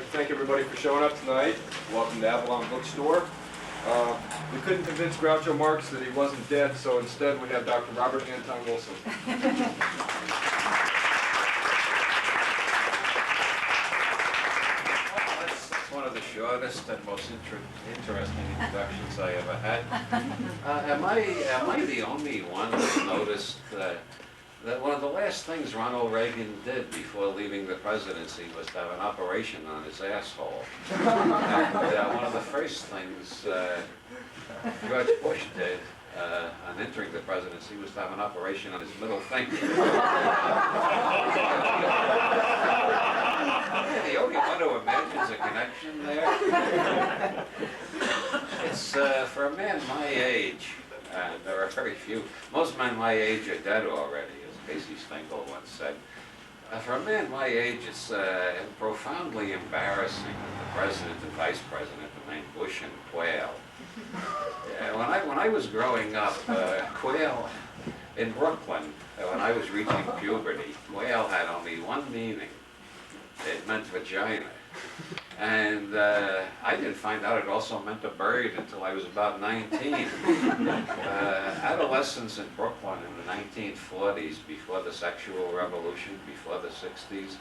like to thank everybody for showing up tonight. Welcome to Avalon Bookstore. We couldn't convince Groucho Marx that he wasn't dead, so instead we have Dr. Robert Anton Wilson. That's one of the shortest and most interesting introductions I ever had. Am I the only one that noticed that one of the last things Ronald Reagan did before leaving the presidency was to have an operation on his asshole? And one of the first things George Bush did on entering the presidency was to have an operation on his middle finger. The only one who imagines a connection there. It's for a man my age, and there are very few. Most men my age are dead already, as Casey Stengel once said. For a man my age, it's profoundly embarrassing that the president and vice president are named Bush and Quayle. When I was growing up, Quayle in Brooklyn, when I was reaching puberty, Quayle had only one meaning. It meant vagina. And I didn't find out it also meant a bird until I was about 19. Adolescents in Brooklyn in the 1940s, before the sexual revolution, before the 60s,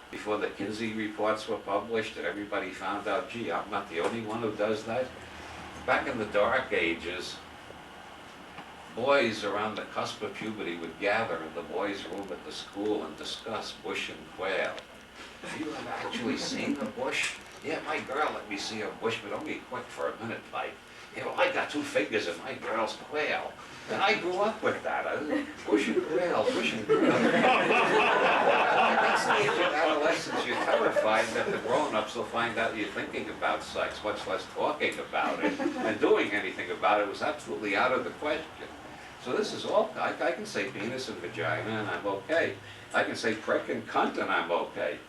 before the Kinsey reports were published, and everybody found out, gee, I'm not the only one who does that. Back in the dark ages, boys around the cusp of puberty would gather in the boys' room at the school and discuss Bush and Quayle. Have you ever actually seen a bush? Yeah, my girl let me see a bush, but only quick for a minute, like. Yeah, well, I got two fingers and my girl's Quayle. And I grew up with that. Bush and Quayle, Bush and Quayle. At that stage of adolescence, you're terrified that the grown-ups will find out you're thinking about sex, much less talking about it. And doing anything about it was absolutely out of the question. So this is all, I can say penis and vagina and I'm okay. I can say prick and cunt and I'm okay.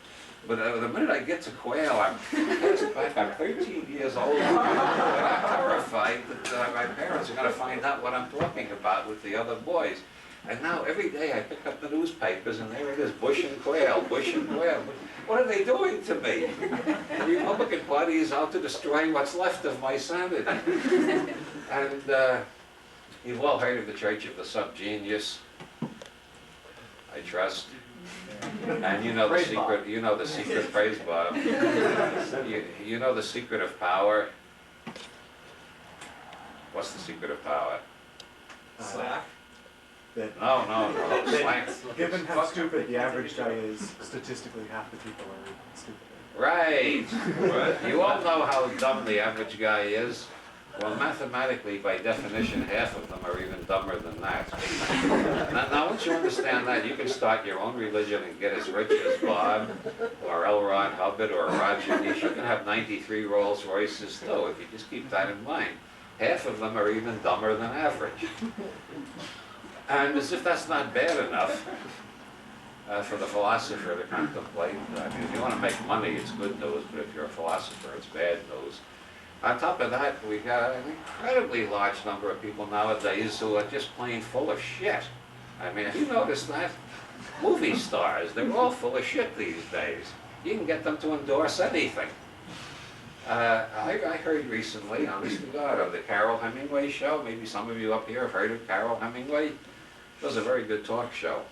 But the minute I get to Quayle, I'm 13 years old, and I'm terrified that my parents are going to find out what I'm talking about with the other boys. And now every day I pick up the newspapers and there it is, Bush and Quayle, Bush and Quayle. What are they doing to me? The Republican Party is out to destroy what's left of my sanity. And you've all heard of the Church of the Subgenius, I trust. And you know the secret, you know the secret, praise Bob. You know the secret of power. What's the secret of power? Slack. No, slack. Given how stupid the average guy is, statistically half the people are stupid. Right. You all know how dumb the average guy is. Well, mathematically, by definition, half of them are even dumber than that. Now, once you understand that, you can start your own religion and get as rich as Bob, or L. Ron Hubbard, or Rajneesh. You can have 93 Rolls Royces, too, if you just keep that in mind. Half of them are even dumber than average. And as if that's not bad enough for the philosopher to contemplate, I mean, if you want to make money, it's good news, but if you're a philosopher, it's bad news. On top of that, we've got an incredibly large number of people nowadays who are just plain full of shit. I mean, have you noticed that? Movie stars, they're all full of shit these days. You can get them to endorse anything. I heard recently, honest to God, of the Carol Hemingway show. Maybe some of you up here have heard of Carol Hemingway. It was a very good talk show.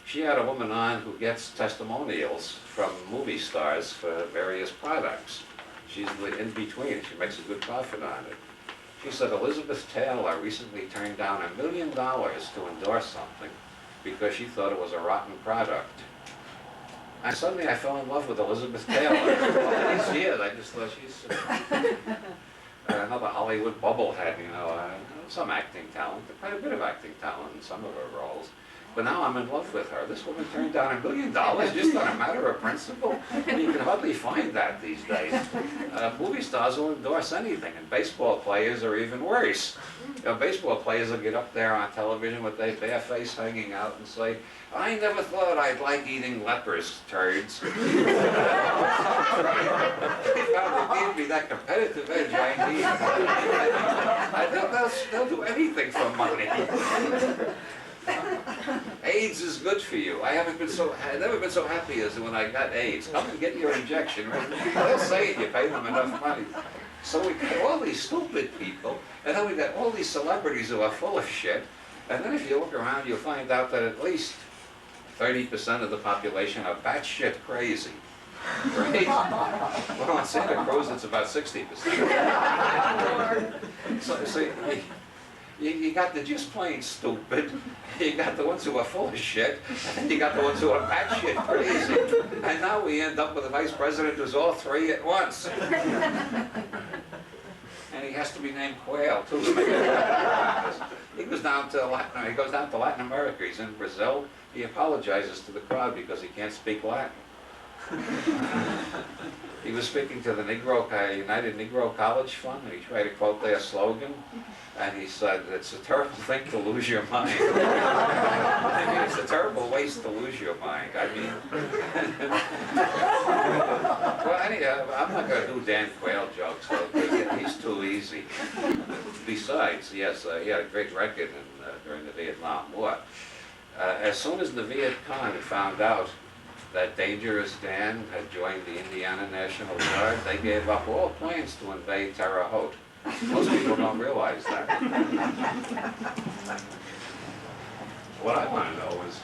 She had a woman on who gets testimonials from movie stars for various products. She's in between. She makes a good profit on it. She said Elizabeth Taylor recently turned down $1 million to endorse something because she thought it was a rotten product. And suddenly I fell in love with Elizabeth Taylor. All these years, I just thought she's another Hollywood bubblehead, you know, some acting talent, quite a bit of acting talent in some of her roles. But now I'm in love with her. This woman turned down $1 million just on a matter of principle. And you can hardly find that these days. Movie stars will endorse anything, and baseball players are even worse. You know, baseball players will get up there on television with their bare face hanging out and say, I never thought I'd like eating lepers' turds. If I would give me that competitive edge I need. They'll do anything for money. AIDS is good for you. I've never been so happy as when I got AIDS. Come and get your injection. They'll say it, you pay them enough money. So we got all these stupid people, and then we got all these celebrities who are full of shit. And then if you look around, you'll find out that at least 30% of the population are batshit crazy. Right? Well, on Santa Cruz, it's about 60%. So you got the just plain stupid, you got the ones who are full of shit, and you got the ones who are batshit crazy. And now we end up with a vice president who's all three at once. And he has to be named Quail, too. He goes down to Latin America. He's in Brazil. He apologizes to the crowd because he can't speak Latin. He was speaking to the United Negro College Fund, and he tried to quote their slogan, and he said, "It's a terrible thing to lose your mind." I mean, it's a terrible waste to lose your mind. I mean, well, anyhow, I'm not going to do Dan Quayle jokes, though, because he's too easy. Besides, yes, he had a great record during the Vietnam War. As soon as the Viet Cong found out that Dangerous Dan had joined the Indiana National Guard, they gave up all plans to invade Terre Haute. Most people don't realize that. What I want to know is,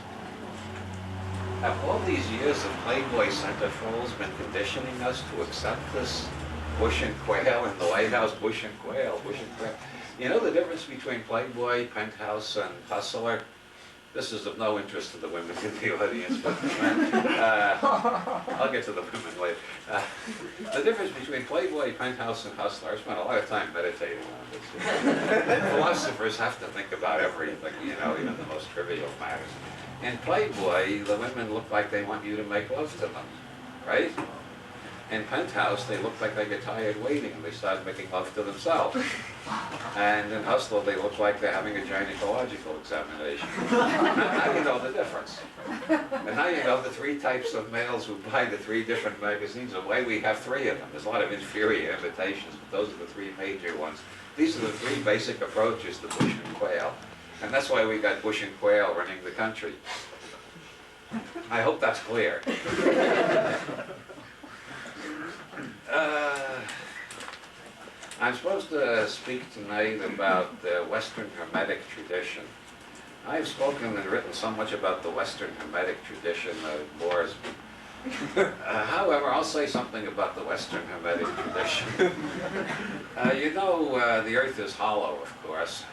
have all these years of Playboy centerfolds been conditioning us to accept this Bush and Quayle in the White House? Bush and Quayle, Bush and Quayle. You know the difference between Playboy, Penthouse, and Hustler? This is of no interest to the women in the audience, but I'll get to the women later. The difference between Playboy, Penthouse, and Hustler, I spent a lot of time meditating on this. Philosophers have to think about everything, you know, even the most trivial matters. In Playboy, the women look like they want you to make love to them, right? In Penthouse, they look like they get tired waiting and they start making love to themselves. And in Hustler, they look like they're having a gynecological examination. Now you know the difference. And now you know the three types of males who buy the three different magazines, and why we have three of them. There's a lot of inferior imitations, but those are the three major ones. These are the three basic approaches to Bush and Quayle. And that's why we got Bush and Quayle running the country. I hope that's clear. I'm supposed to speak tonight about the Western Hermetic tradition. I've spoken and written so much about the Western Hermetic tradition that it bores me. However, I'll say something about the Western Hermetic tradition. You know, the Earth is hollow, of course.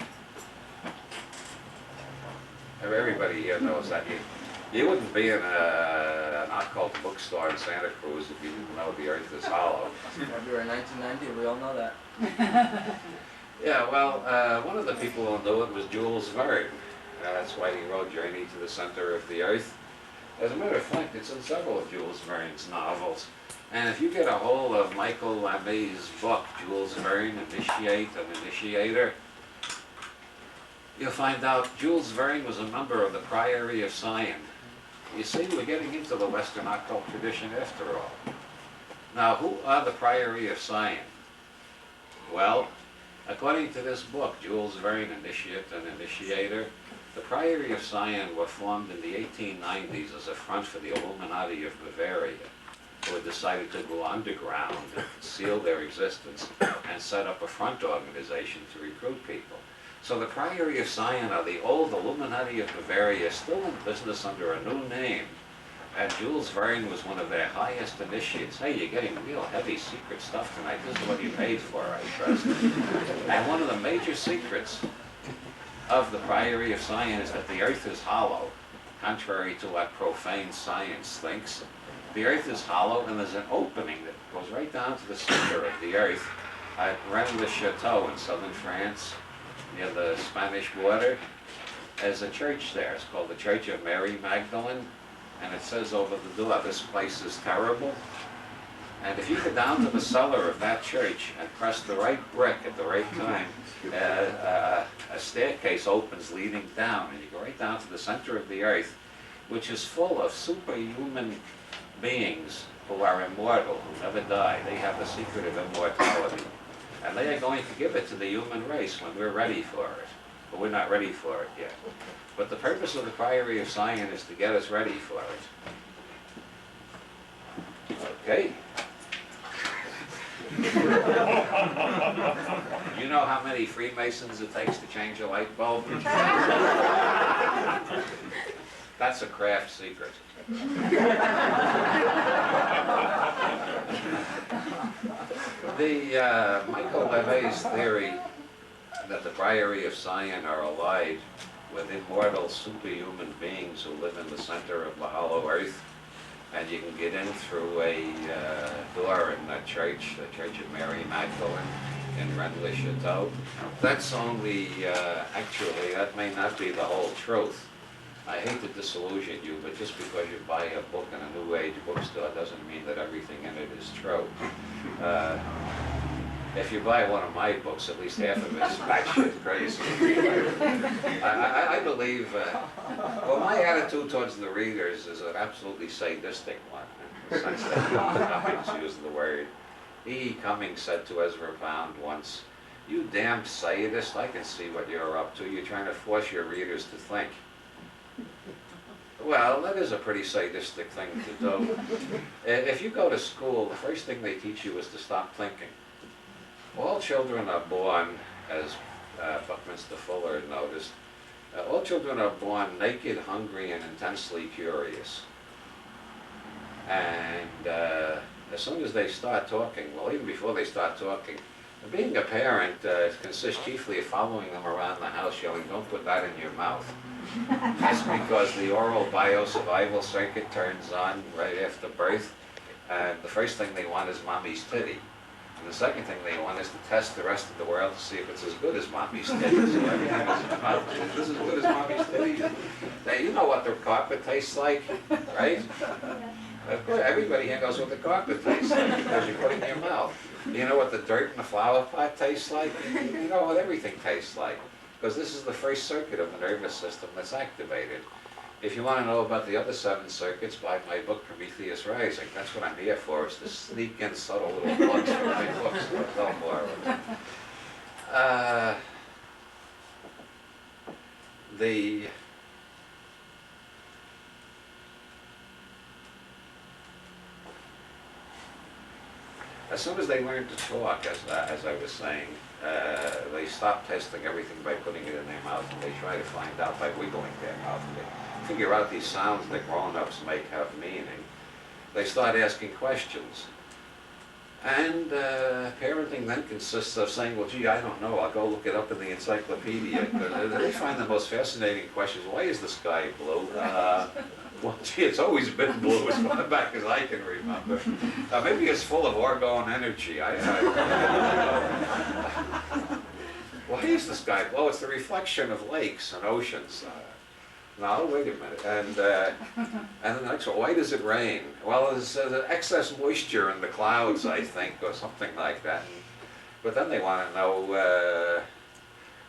Everybody here knows that. You wouldn't be in an occult bookstore in Santa Cruz if you didn't know the Earth is hollow. February 1990, we all know that. Yeah, well, one of the people who knew it was Jules Verne. That's why he wrote Journey to the Center of the Earth. As a matter of fact, it's in several of Jules Verne's novels. And if you get a hold of Michael Lamé's book, Jules Verne, Initiate and Initiator, you'll find out Jules Verne was a member of the Priory of Scion. You see, we're getting into the Western occult tradition after all. Now, who are the Priory of Scion? Well, according to this book, Jules Verne, Initiate and Initiator, the Priory of Scion were formed in the 1890s as a front for the Illuminati of Bavaria, who had decided to go underground and conceal their existence and set up a front organization to recruit people. So the Priory of Scion are the old Illuminati of Bavaria, still in business under a new name. And Jules Verne was one of their highest initiates. Hey, you're getting real heavy secret stuff tonight. This is what you paid for, I trust. And one of the major secrets of the Priory of Scion is that the Earth is hollow, contrary to what profane science thinks. The Earth is hollow, and there's an opening that goes right down to the center of the Earth at Rennes-le-Château in southern France, near the Spanish border. There's a church there. It's called the Church of Mary Magdalene, and it says over the door, "This place is terrible." And if you go down to the cellar of that church and press the right brick at the right time, a staircase opens leading down, and you go right down to the center of the Earth, which is full of superhuman beings who are immortal, who never die. They have the secret of immortality. And they are going to give it to the human race when we're ready for it. but we're not ready for it yet. But the purpose of the Priory of Scion is to get us ready for it. Okay? You know how many Freemasons it takes to change a light bulb? That's a craft secret. The Michael Levy's theory that the Priory of Scion are allied with immortal superhuman beings who live in the center of the hollow earth, and you can get in through a door in the Church of Mary Magdalene in Rennes-le-Château. That's only, actually, that may not be the whole truth. I hate to disillusion you, but just because you buy a book in a New Age bookstore doesn't mean that everything in it is true. If you buy one of my books, at least half of it is batshit crazy. I believe, well, my attitude towards the readers is an absolutely sadistic one, in the sense that Cummings used the word. E. Cummings said to Ezra Pound once, "You damn sadist, I can see what you're up to. You're trying to force your readers to think." Well, that is a pretty sadistic thing to do. If you go to school, the first thing they teach you is to stop thinking. All children are born, as Buckminster Fuller noticed, all children are born naked, hungry, and intensely curious. And as soon as they start talking, well, even before they start talking, being a parent consists chiefly of following them around the house yelling, "Don't put that in your mouth." That's because the oral bio-survival circuit turns on right after birth, and the first thing they want is mommy's titty. And the second thing they want is to test the rest of the world to see if it's as good as mommy's titty. So everything is about, is this as good as mommy's titty? Now, you know what the carpet tastes like, right? Of course, everybody here knows what the carpet tastes like because you put it in your mouth. You know what the dirt in the flower pot tastes like? You know what everything tastes like. Because this is the first circuit of the nervous system that's activated. If you want to know about the other 7 circuits, buy my book, Prometheus Rising. That's what I'm here for, is to sneak in subtle little plugs from my books. No more of them. As soon as they learn to talk, as I was saying, they stop testing everything by putting it in their mouth, and they try to find out by wiggling their mouth. They figure out these sounds that grown-ups make have meaning. They start asking questions. And parenting then consists of saying, well, gee, I don't know, I'll go look it up in the encyclopedia. They find the most fascinating questions. Why is the sky blue? Well, gee, it's always been blue as far back as I can remember. Maybe it's full of orgone energy. Why is the sky blue? It's the reflection of lakes and oceans. No, wait a minute. And then the next one, why does it rain? Well, there's excess moisture in the clouds, I think, or something like that. But then they want to know,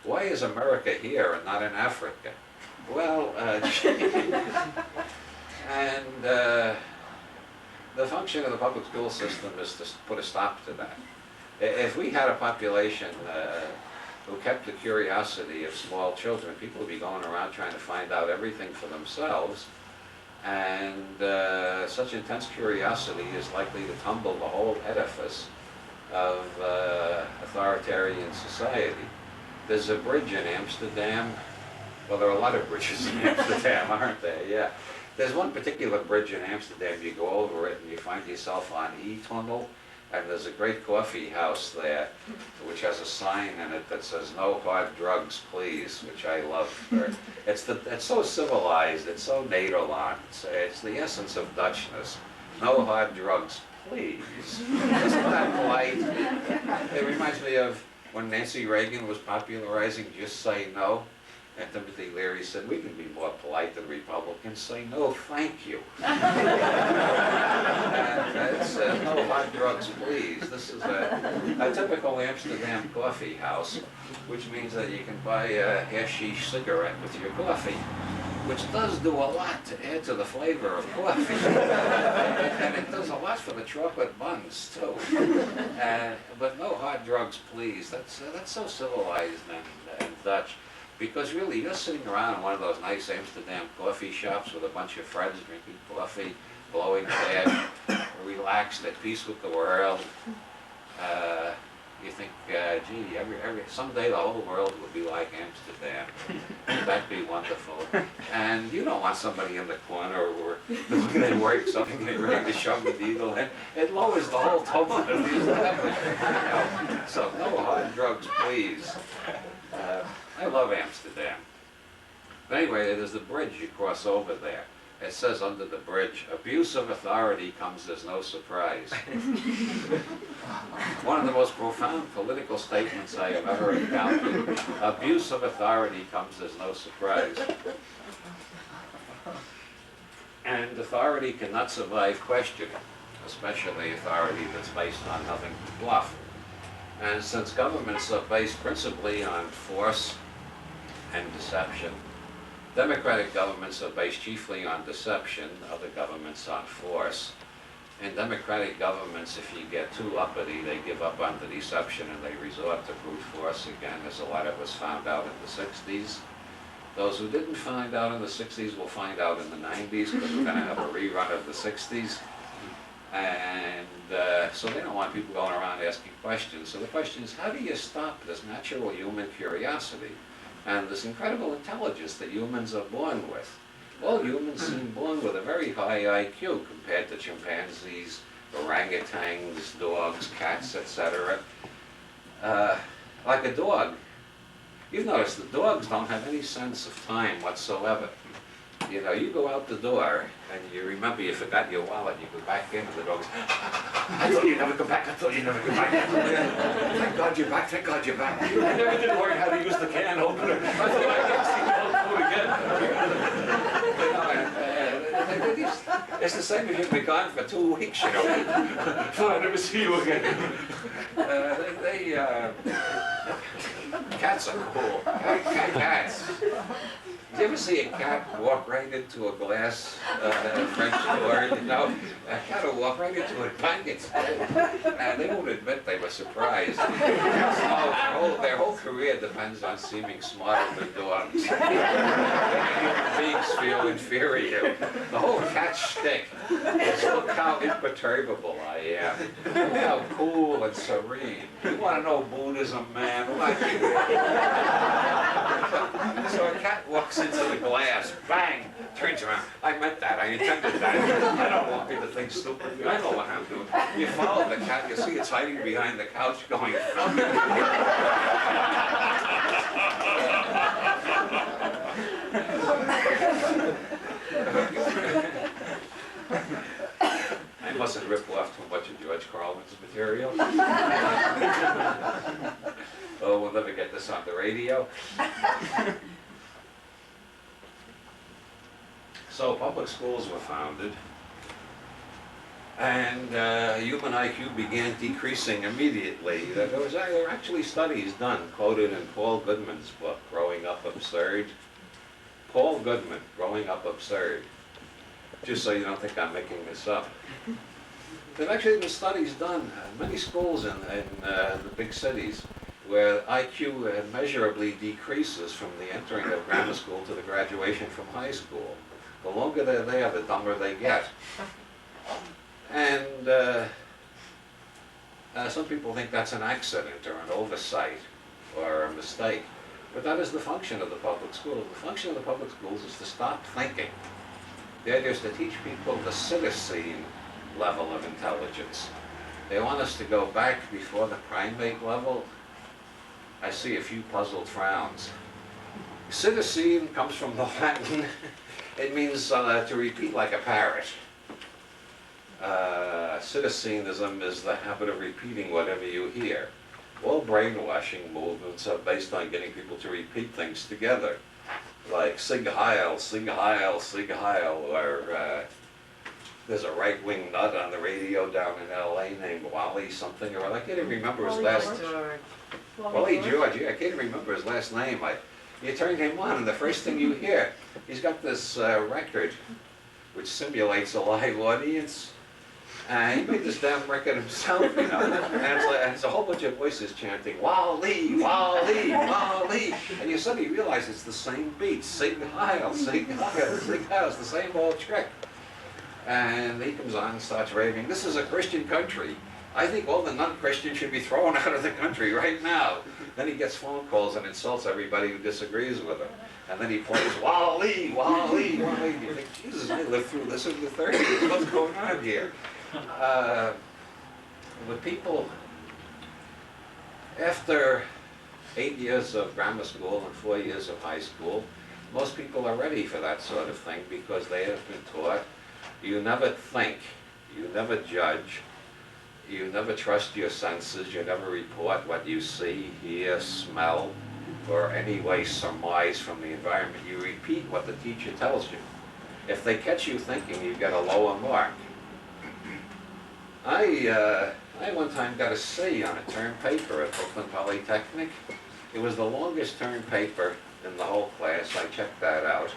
why is America here and not in Africa? Well, and the function of the public school system is to put a stop to that. If we had a population who kept the curiosity of small children, people would be going around trying to find out everything for themselves, and such intense curiosity is likely to tumble the whole edifice of authoritarian society. There's a bridge in Amsterdam. Well, there are a lot of bridges in Amsterdam, aren't there? Yeah. There's one particular bridge in Amsterdam, you go over it and you find yourself on E-Tunnel, and there's a great coffee house there which has a sign in it that says, "No hard drugs, please," which I love. It's so civilized, it's so Nederland, it's the essence of Dutchness. No hard drugs, please. Isn't that polite? It reminds me of when Nancy Reagan was popularizing "Just Say No." And Timothy Leary said, "We can be more polite than Republicans. Say no, thank you." And it says, "No hard drugs, please." This is a typical Amsterdam coffee house, which means that you can buy a hashish cigarette with your coffee, which does do a lot to add to the flavor of coffee. And it does a lot for the chocolate buns, too. But no hard drugs, please. That's so civilized and Dutch. Because really, you're sitting around in one of those nice Amsterdam coffee shops with a bunch of friends drinking coffee, blowing ash, relaxed, at peace with the world. You think, gee, someday the whole world will be like Amsterdam. That'd be wonderful. And you don't want somebody in the corner or looking at work, something getting ready to shove the needle in. It lowers the whole tone of the establishment. So no hard drugs, please. I love Amsterdam. But anyway, there's the bridge you cross over there. It says under the bridge, abuse of authority comes as no surprise. One of the most profound political statements I have ever encountered. Abuse of authority comes as no surprise. And authority cannot survive questioning, especially authority that's based on nothing but bluff. And since governments are based principally on force and deception, democratic governments are based chiefly on deception, other governments on force. In democratic governments, if you get too uppity, they give up on the deception and they resort to brute force again, as a lot of us found out in the 60s. Those who didn't find out in the 60s will find out in the 90s, because we're going to have a rerun of the 60s. And so they don't want people going around asking questions. So the question is, how do you stop this natural human curiosity and this incredible intelligence that humans are born with? All humans seem born with a very high IQ compared to chimpanzees, orangutans, dogs, cats, etc. Like a dog. You've noticed that dogs don't have any sense of time whatsoever. You know, you go out the door and you remember you forgot your wallet, you go back in and the dog goes, I thought you'd never come back, I thought you'd never come back. Thank God you're back, thank God you're back. I never did learn how to use the can opener. I thought I never see you again. It's the same if you've been gone for 2 weeks, you know. So I never see you again. Cats are cool. Cats. Did you ever see a cat walk right into a glass French door? You know, a cat will walk right into a blanket. And they won't admit they were surprised. Their whole career depends on seeming smarter than dogs. Beings feel inferior. The whole cat shtick is look how imperturbable I am. Look how cool and serene. You want to know Buddhism, man? So a cat walks into the glass, bang, turns around. I meant that, I intended that. I don't want people to think stupid. I know what I'm doing. You follow the cat, you see it's hiding behind the couch going, I mustn't rip off too much of George Carlin's material. Oh, we'll never get this on the radio. So public schools were founded, and human IQ began decreasing immediately. There were actually studies done, quoted in Paul Goodman's book, Growing Up Absurd. Paul Goodman, Growing Up Absurd. Just so you don't think I'm making this up. There have actually been studies done in many schools in the big cities where IQ measurably decreases from the entering of grammar school to the graduation from high school. The longer they're there, the dumber they get. And some people think that's an accident or an oversight or a mistake. But that is the function of the public schools. The function of the public schools is to stop thinking. The idea is to teach people the citizen level of intelligence. They want us to go back before the primate level. I see a few puzzled frowns. Citizen comes from the Latin. It means to repeat like a parrot. Citizenism is the habit of repeating whatever you hear. All brainwashing movements are based on getting people to repeat things together. Like Sig Heil, Sig Heil, Sig Heil, or there's a right-wing nut on the radio down in LA named Wally something, or I can't even remember his last name. Wally George, yeah, I can't even remember his last name. You turn him on, and the first thing you hear, he's got this record which simulates a live audience. He made this damn record himself, you know, and it's a whole bunch of voices chanting, Wally, Wally, Wally. Wally, and you suddenly realize it's the same beat, Sig Heil, Sig Heil, Sig Heil, it's the same old trick. And he comes on and starts raving, this is a Christian country. I think all the non-Christians should be thrown out of the country right now. Then he gets phone calls and insults everybody who disagrees with him. And then he plays, Wally, Wally, Wally. You think, Jesus, I lived through this in the 30s. What's going on here? With people, after 8 years of grammar school and 4 years of high school, most people are ready for that sort of thing because they have been taught, you never think, you never judge, you never trust your senses, you never report what you see, hear, smell, or any way surmise from the environment. You repeat what the teacher tells you. If they catch you thinking, you get a lower mark. I one time got a C on a term paper at Brooklyn Polytechnic. It was the longest term paper in the whole class. I checked that out.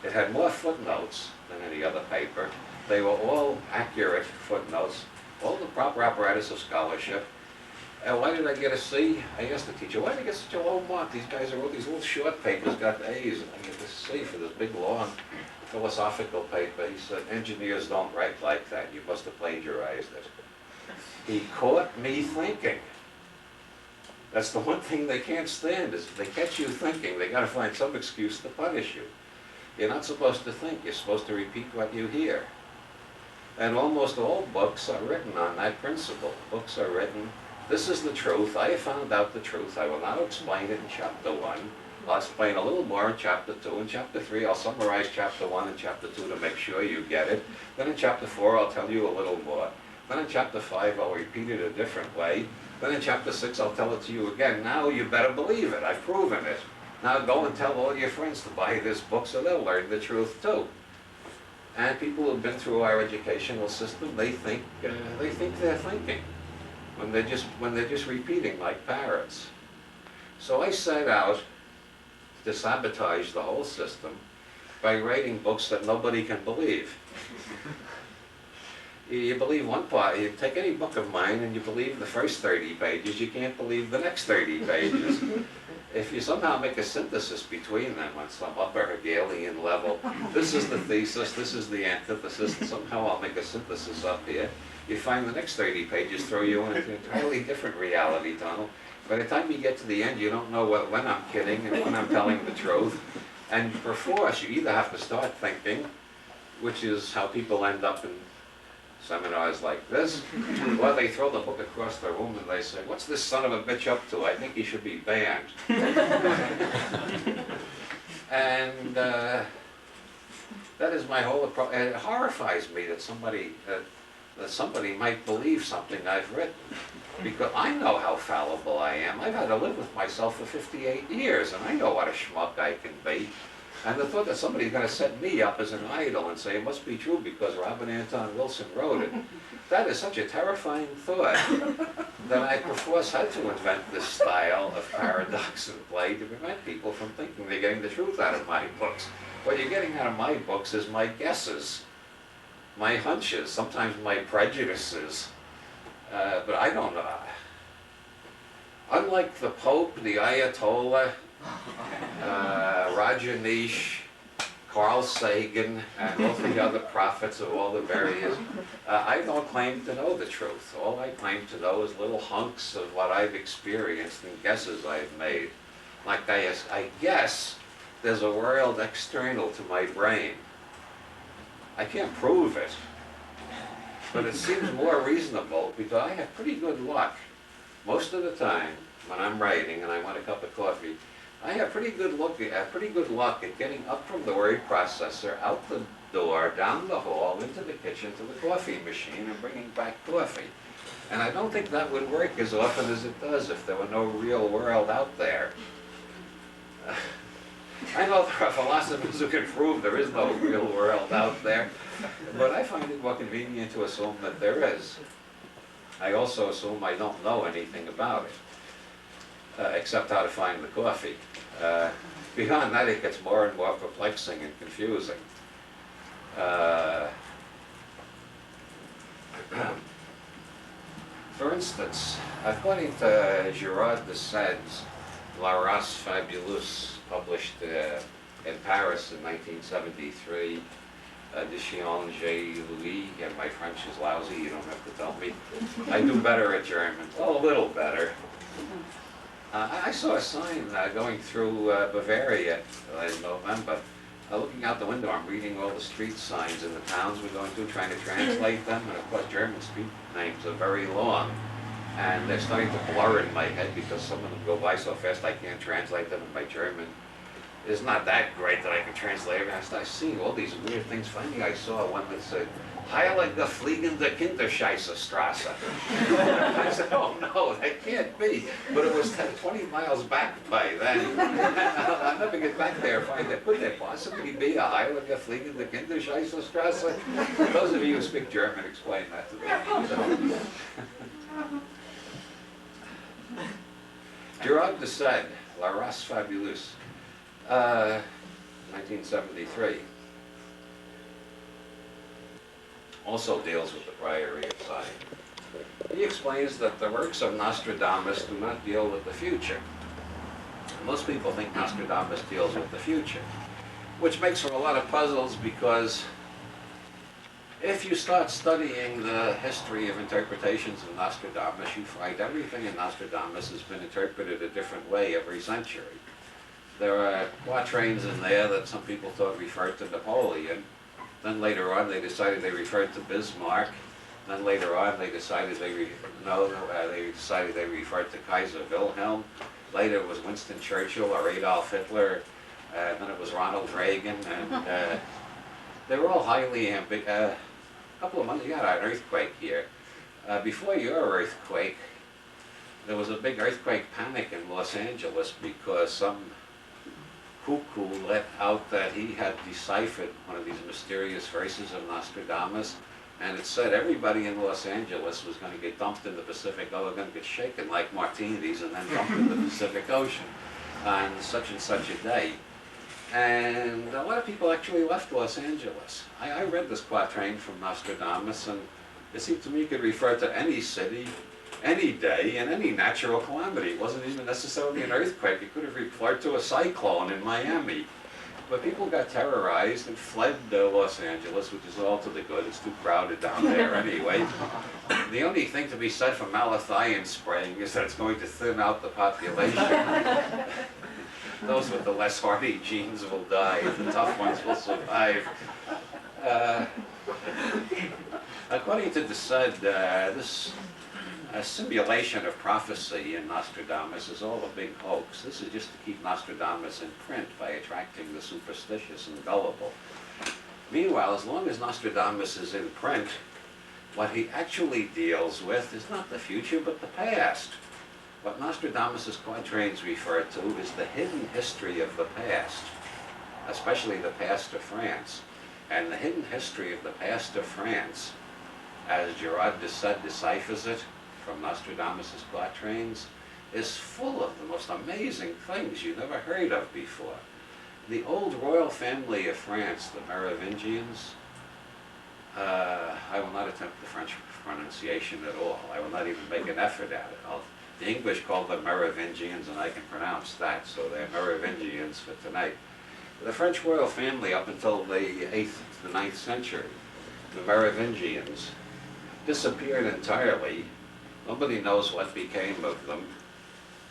It had more footnotes than any other paper. They were all accurate footnotes, all the proper apparatus of scholarship. Why did I get a C? I asked the teacher, why did I get such a low mark? These guys wrote these little short papers, got A's, and I get this C for this big, long philosophical paper. He said, engineers don't write like that. You must have plagiarized it. He caught me thinking. That's the one thing they can't stand, is if they catch you thinking, they got to find some excuse to punish you. You're not supposed to think. You're supposed to repeat what you hear. And almost all books are written on that principle. Books are written, this is the truth. I have found out the truth. I will now explain it in chapter 1. I'll explain a little more in chapter 2. In chapter 3, I'll summarize chapter 1 and chapter 2 to make sure you get it. Then in chapter 4, I'll tell you a little more. Then in chapter 5, I'll repeat it a different way. Then in chapter 6, I'll tell it to you again. Now you better believe it. I've proven it. Now go and tell all your friends to buy this book so they'll learn the truth too. And people who've been through our educational system, they think they're thinking when they're just repeating like parrots. So I set out to sabotage the whole system by writing books that nobody can believe. You believe one part, you take any book of mine and you believe the first 30 pages, you can't believe the next 30 pages. If you somehow make a synthesis between them on some upper Hegelian level, this is the thesis, this is the antithesis, and somehow I'll make a synthesis up here, you find the next 30 pages throw you into an entirely different reality tunnel. By the time you get to the end, you don't know when I'm kidding and when I'm telling the truth. And perforce, you either have to start thinking, which is how people end up in seminars like this, or they throw the book across the room and they say, what's this son of a bitch up to? I think he should be banned. And that is my whole approach. And it horrifies me that somebody might believe something I've written, because I know how fallible I am. I've had to live with myself for 58 years, and I know what a schmuck I can be. And the thought that somebody's going to set me up as an idol and say it must be true because Robert Anton Wilson wrote it, that is such a terrifying thought that I perforce had to invent this style of paradox and play to prevent people from thinking they're getting the truth out of my books. What you're getting out of my books is my guesses, my hunches, sometimes my prejudices, but I don't know. Unlike the Pope, the Ayatollah, Rajneesh, Carl Sagan, and all the other prophets of all the various, I don't claim to know the truth. All I claim to know is little hunks of what I've experienced and guesses I've made. Like I guess there's a world external to my brain. I can't prove it, but it seems more reasonable because I have pretty good luck. Most of the time when I'm writing and I want a cup of coffee, I have pretty good luck at getting up from the word processor, out the door, down the hall, into the kitchen to the coffee machine and bringing back coffee. And I don't think that would work as often as it does if there were no real world out there. I know there are philosophers who can prove there is no real world out there, but I find it more convenient to assume that there is. I also assume I don't know anything about it, except how to find the coffee. Beyond that, it gets more and more perplexing and confusing. For instance, according to Girard de Sades, La Race Fabuleuse, published in Paris in 1973. De Chien J. Louis, and my French is lousy, you don't have to tell me. I do better at German, a little better. I saw a sign going through Bavaria in November. Looking out the window, I'm reading all the street signs in the towns we're going to, trying to translate them, and of course German street names are very long. And they're starting to blur in my head because some of them go by so fast I can't translate them, and my German is not that great that I can translate it. I started seeing all these weird things. Finally I saw one that said, Heilige Fliegende Kinderscheißerstraße. I said, oh no, that can't be. But it was 20 miles back by then. I'll never get back there and find that. Could there possibly be a Heilige Fliegende Kinderscheißerstraße? Those of you who speak German, explain that to me. Gerard de Sade, La Race Fabuleuse, 1973. Also deals with the Priory of Scion. He explains that the works of Nostradamus do not deal with the future. Most people think Nostradamus deals with the future, which makes for a lot of puzzles because if you start studying the history of interpretations of Nostradamus, you find everything in Nostradamus has been interpreted a different way every century. There are quatrains in there that some people thought referred to Napoleon. Then later on they decided they referred to Bismarck. Then later on they decided they decided they referred to Kaiser Wilhelm. Later it was Winston Churchill or Adolf Hitler. Then it was Ronald Reagan. And they were all highly ambiguous. A couple of months, you had an earthquake here. Before your earthquake, there was a big earthquake panic in Los Angeles because some cuckoo let out that he had deciphered one of these mysterious verses of Nostradamus, and it said everybody in Los Angeles was going to get dumped in the Pacific, they're going to get shaken like martinis and then dumped in the Pacific Ocean on such and such a day. And a lot of people actually left Los Angeles. I read this quatrain from Nostradamus, and it seemed to me it could refer to any city, any day, and any natural calamity. It wasn't even necessarily an earthquake. It could have referred to a cyclone in Miami. But people got terrorized and fled Los Angeles, which is all to the good. It's too crowded down there anyway. The only thing to be said for malathion spraying is that it's going to thin out the population. Those with the less hardy genes will die, the tough ones will survive. According to de Sade, this simulation of prophecy in Nostradamus is all a big hoax. This is just to keep Nostradamus in print by attracting the superstitious and gullible. Meanwhile, as long as Nostradamus is in print, what he actually deals with is not the future but the past. What Nostradamus' quatrains refer to is the hidden history of the past, especially the past of France. And the hidden history of the past of France, as Gerard de Sade deciphers it from Nostradamus' quatrains, is full of the most amazing things you never heard of before. The old royal family of France, the Merovingians, I will not attempt the French pronunciation at all. I will not even make an effort at it. The English call them Merovingians, and I can pronounce that, so they're Merovingians for tonight. The French royal family up until the 8th to the 9th century, the Merovingians, disappeared entirely. Nobody knows what became of them.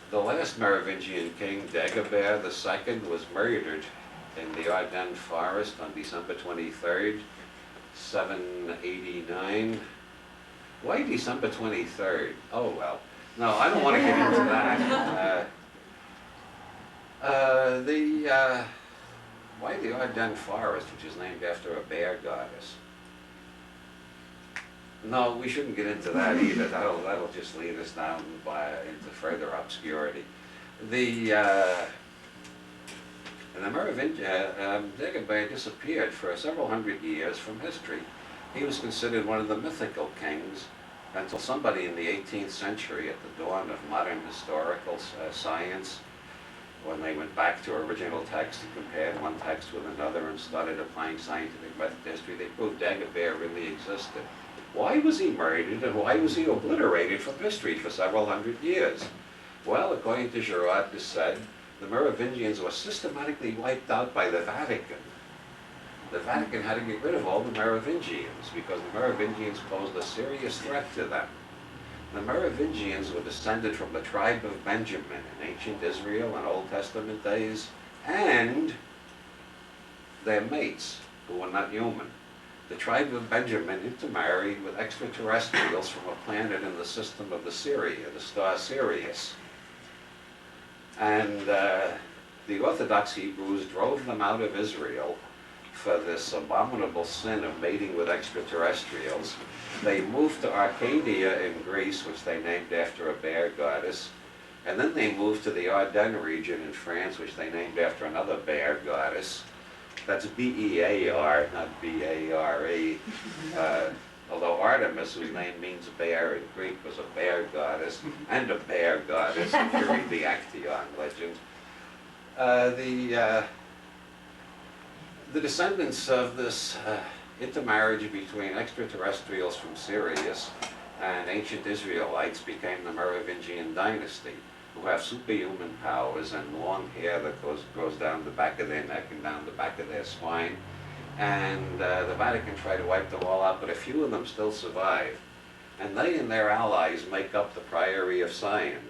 The last Merovingian king, Dagobert II, was murdered in the Ardennes forest on December 23rd, 789. Why December 23rd? Oh well. No, I don't want to get into that. Why the Ardennes forest, which is named after a bear goddess? No, we shouldn't get into that either. That'll just lead us down into further obscurity. The Merovingian, Dagobert disappeared for several hundred years from history. He was considered one of the mythical kings until somebody in the 18th century, at the dawn of modern historical science, when they went back to original text and compared one text with another and started applying scientific method to history, they proved Dagobert really existed. Why was he murdered and why was he obliterated from history for several hundred years? Well, according to Girard, it said the Merovingians were systematically wiped out by the Vatican. The Vatican had to get rid of all the Merovingians because the Merovingians posed a serious threat to them. The Merovingians were descended from the tribe of Benjamin in ancient Israel and Old Testament days, and their mates, who were not human. The tribe of Benjamin intermarried with extraterrestrials from a planet in the system of the star Sirius. And the Orthodox Hebrews drove them out of Israel for this abominable sin of mating with extraterrestrials. They moved to Arcadia in Greece, which they named after a bear goddess. And then they moved to the Ardennes region in France, which they named after another bear goddess. That's B-E-A-R, not B-A-R-E. Although Artemis, whose name means bear in Greek, was a bear goddess, and a bear goddess, if you read the Actaeon legend. The descendants of this intermarriage between extraterrestrials from Sirius and ancient Israelites became the Merovingian dynasty, who have superhuman powers and long hair that goes down the back of their neck and down the back of their spine. And the Vatican tried to wipe them all out, but a few of them still survive. And they and their allies make up the Priory of Scion,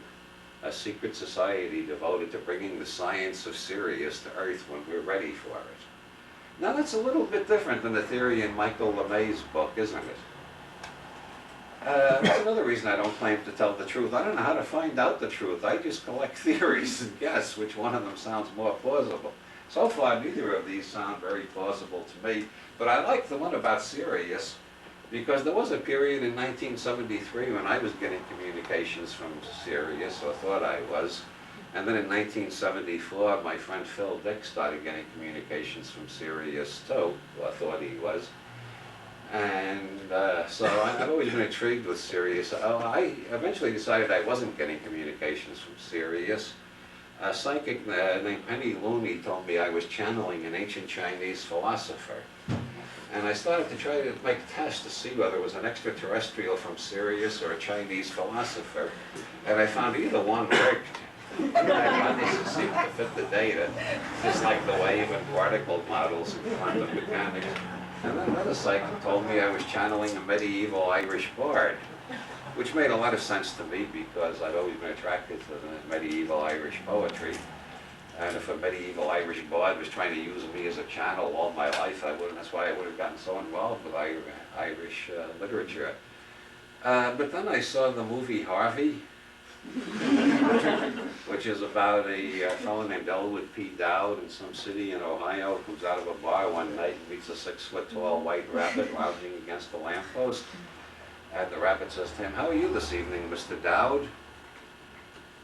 a secret society devoted to bringing the science of Sirius to Earth when we're ready for it. Now that's a little bit different than the theory in Michael LeMay's book, isn't it? That's another reason I don't claim to tell the truth. I don't know how to find out the truth. I just collect theories and guess which one of them sounds more plausible. So far, neither of these sound very plausible to me, but I like the one about Sirius because there was a period in 1973 when I was getting communications from Sirius, or thought I was, and then in 1974, my friend Phil Dick started getting communications from Sirius too, or thought he was. And so I've always been intrigued with Sirius. I eventually decided I wasn't getting communications from Sirius. A psychic named Penny Looney told me I was channeling an ancient Chinese philosopher. And I started to try to make tests to see whether it was an extraterrestrial from Sirius or a Chinese philosopher. And I found either one worked. Hypothesis seemed to fit the data, just like the wave and particle models in quantum mechanics. And then another psychic told me I was channeling a medieval Irish bard, which made a lot of sense to me because I've always been attracted to the medieval Irish poetry. And if a medieval Irish bard was trying to use me as a channel all my life, that's why I would have gotten so involved with Irish literature. But then I saw the movie Harvey, which is about a fellow named Elwood P. Dowd in some city in Ohio who comes out of a bar one night and meets a 6-foot-tall white rabbit lounging against a lamppost. And the rabbit says to him, "How are you this evening, Mr. Dowd?"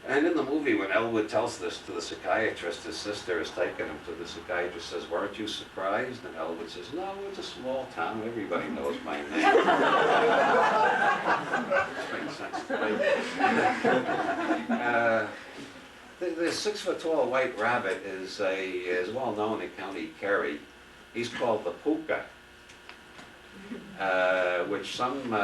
And in the movie, when Elwood tells this to the psychiatrist, his sister has taken him to the psychiatrist, says, "Weren't you surprised?" And Elwood says, "No, it's a small town, everybody knows my name." Which makes sense to me. The 6-foot-tall white rabbit is well known in County Kerry. He's called the puka, which some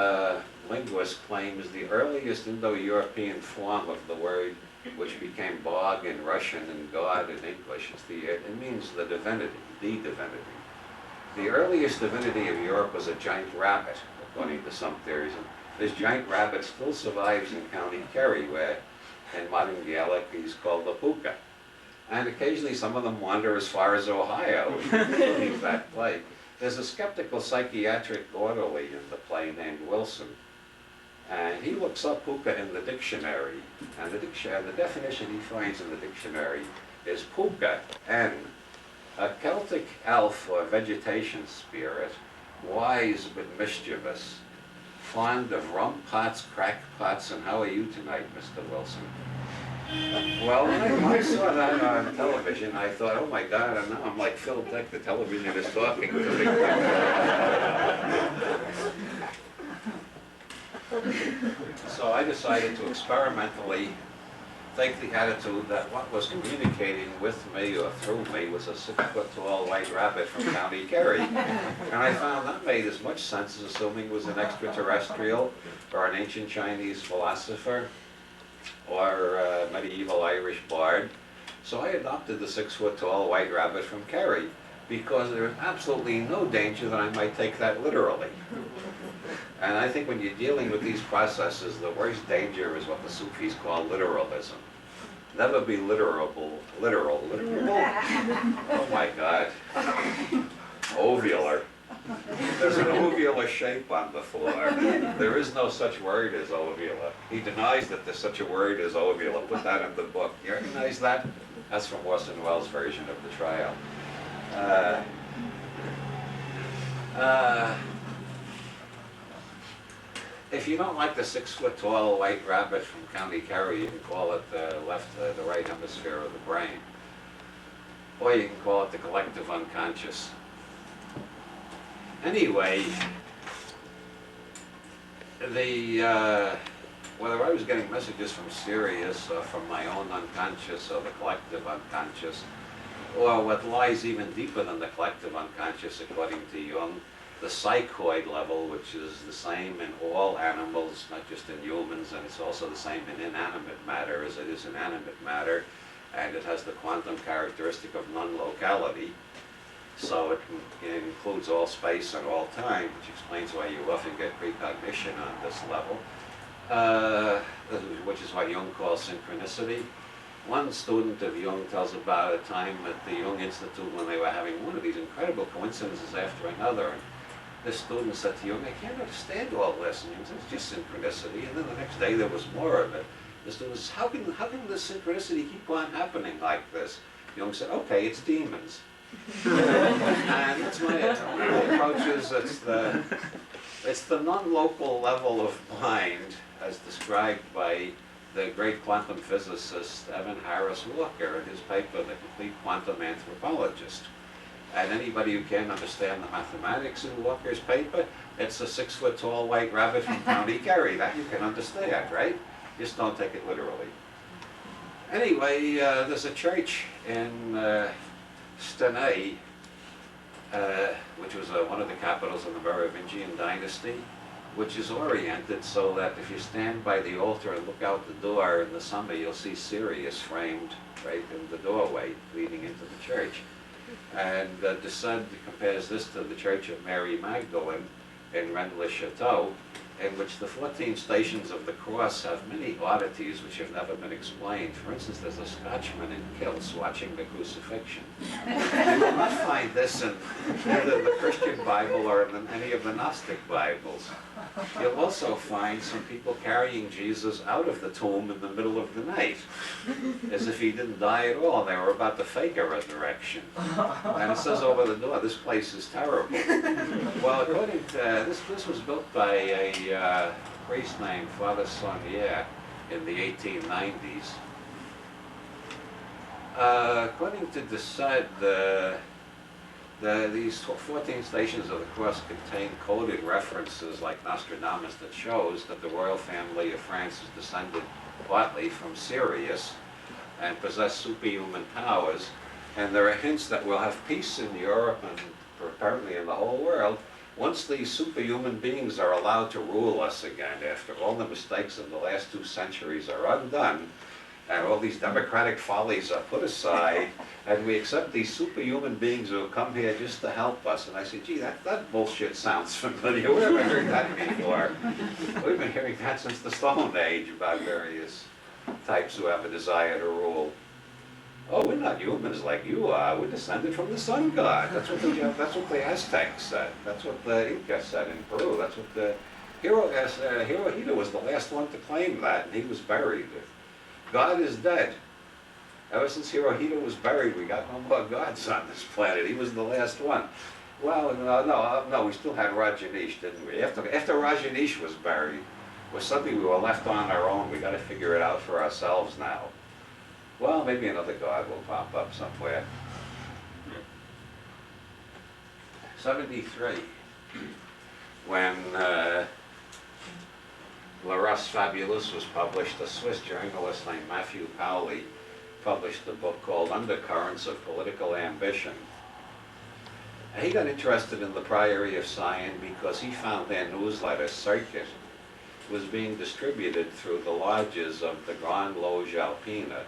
linguist claim is the earliest Indo-European form of the word which became bog in Russian and God in English. It means the divinity, the divinity. The earliest divinity of Europe was a giant rabbit, according to some theories. And this giant rabbit still survives in County Kerry, where in modern Gaelic he's called the puka. And occasionally some of them wander as far as Ohio, including that play. There's a skeptical psychiatric orderly in the play named Wilson, and he looks up puka in the dictionary, and the definition he finds in the dictionary is puka, N, a Celtic elf or vegetation spirit, wise but mischievous, fond of rum pots, crack pots, and how are you tonight, Mr. Wilson? Well, when I saw that on television, I thought, oh my God, and now I'm like Phil Dick, the television is talking to me. So I decided to experimentally take the attitude that what was communicating with me or through me was a 6-foot-tall white rabbit from County Kerry. And I found that made as much sense as assuming it was an extraterrestrial or an ancient Chinese philosopher. or medieval Irish bard. So I adopted the 6-foot-tall white rabbit from Kerry because there was absolutely no danger that I might take that literally. And I think when you're dealing with these processes, the worst danger is what the Sufis call literalism. Never be literal. Oh my God. Ovular. There's an ovular shape on the floor. There is no such word as ovula. He denies that there's such a word as ovula. Put that in the book. You recognize that? That's from Orson Welles' version of the trial. If you don't like the 6-foot-tall white rabbit from County Kerry, you can call it the right hemisphere of the brain. Or you can call it the collective unconscious. Anyway, whether I was getting messages from Sirius or from my own unconscious or the collective unconscious, or what lies even deeper than the collective unconscious according to Jung, the psychoid level, which is the same in all animals, not just in humans, and it's also the same in inanimate matter as it is in animate matter, and it has the quantum characteristic of non-locality. So it includes all space and all time, which explains why you often get precognition on this level, which is what Jung calls synchronicity. One student of Jung tells about a time at the Jung Institute when they were having one of these incredible coincidences after another. And this student said to Jung, I can't understand all this. And Jung said, it's just synchronicity. And then the next day there was more of it. The student says, how can this synchronicity keep on happening like this? Jung said, okay, it's demons. And that's my approach is it's the non-local level of mind as described by the great quantum physicist Evan Harris Walker in his paper, The Complete Quantum Anthropologist. And anybody who can't understand the mathematics in Walker's paper, it's a 6-foot-tall white rabbit from County Kerry. That you can understand, right? Just don't take it literally. Anyway, there's a church in Stenay, which was one of the capitals of the Merovingian dynasty, which is oriented so that if you stand by the altar and look out the door in the summer, you'll see Sirius framed right in the doorway leading into the church. And de Sade compares this to the Church of Mary Magdalene in Rennes-le-Château, in which the 14 stations of the cross have many oddities which have never been explained. For instance, there's a Scotchman in kilts watching the crucifixion. You will not find this in either the Christian Bible or in any of the Gnostic Bibles. You'll also find some people carrying Jesus out of the tomb in the middle of the night, as if he didn't die at all, and they were about to fake a resurrection. And it says over the door, this place is terrible. Well, according to, this was built by a priest named Father Saunier in the 1890s. According to de Sade, these 14 stations of the cross contain coded references like Nostradamus that shows that the royal family of France is descended partly from Sirius and possess superhuman powers. And there are hints that we'll have peace in Europe and apparently in the whole world once these superhuman beings are allowed to rule us again, after all the mistakes of the last 2 centuries are undone, and all these democratic follies are put aside, and we accept these superhuman beings who have come here just to help us. And I say, gee, that bullshit sounds familiar. We've never heard that before. We've been hearing that since the Stone Age about various types who have a desire to rule. Oh, we're not humans like you are. We're descended from the sun god. That's what the Aztecs said. That's what the Inca said in Peru. That's what the Hirohito was the last one to claim that, and he was buried. God is dead. Ever since Hirohito was buried, we got no more gods on this planet. He was the last one. Well, no, we still had Rajneesh, didn't we? After Rajneesh was buried, well, suddenly we were left on our own. We got to figure it out for ourselves now. Well, maybe another god will pop up somewhere. 73, when La Race Fabuleuse was published, a Swiss journalist named Matthew Cowley published a book called Undercurrents of Political Ambition. He got interested in the Priory of Scion because he found their newsletter circuit was being distributed through the lodges of the Grande Loge Alpina,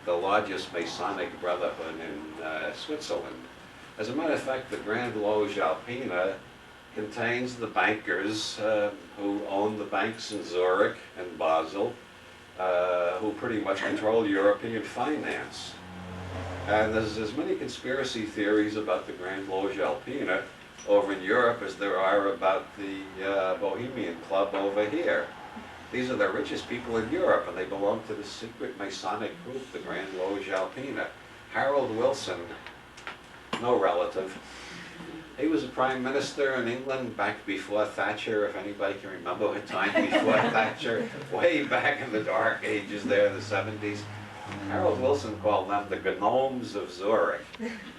the largest Masonic brotherhood in Switzerland. As a matter of fact, the Grande Loge Alpina contains the bankers who own the banks in Zurich and Basel, who pretty much control European finance. And there's as many conspiracy theories about the Grande Loge Alpina over in Europe as there are about the Bohemian Club over here. These are the richest people in Europe, and they belong to the secret Masonic group, the Grande Loge Alpina. Harold Wilson, no relative. He was a prime minister in England back before Thatcher, if anybody can remember a time before Thatcher, way back in the dark ages there in the 70s. Harold Wilson called them the Gnomes of Zurich.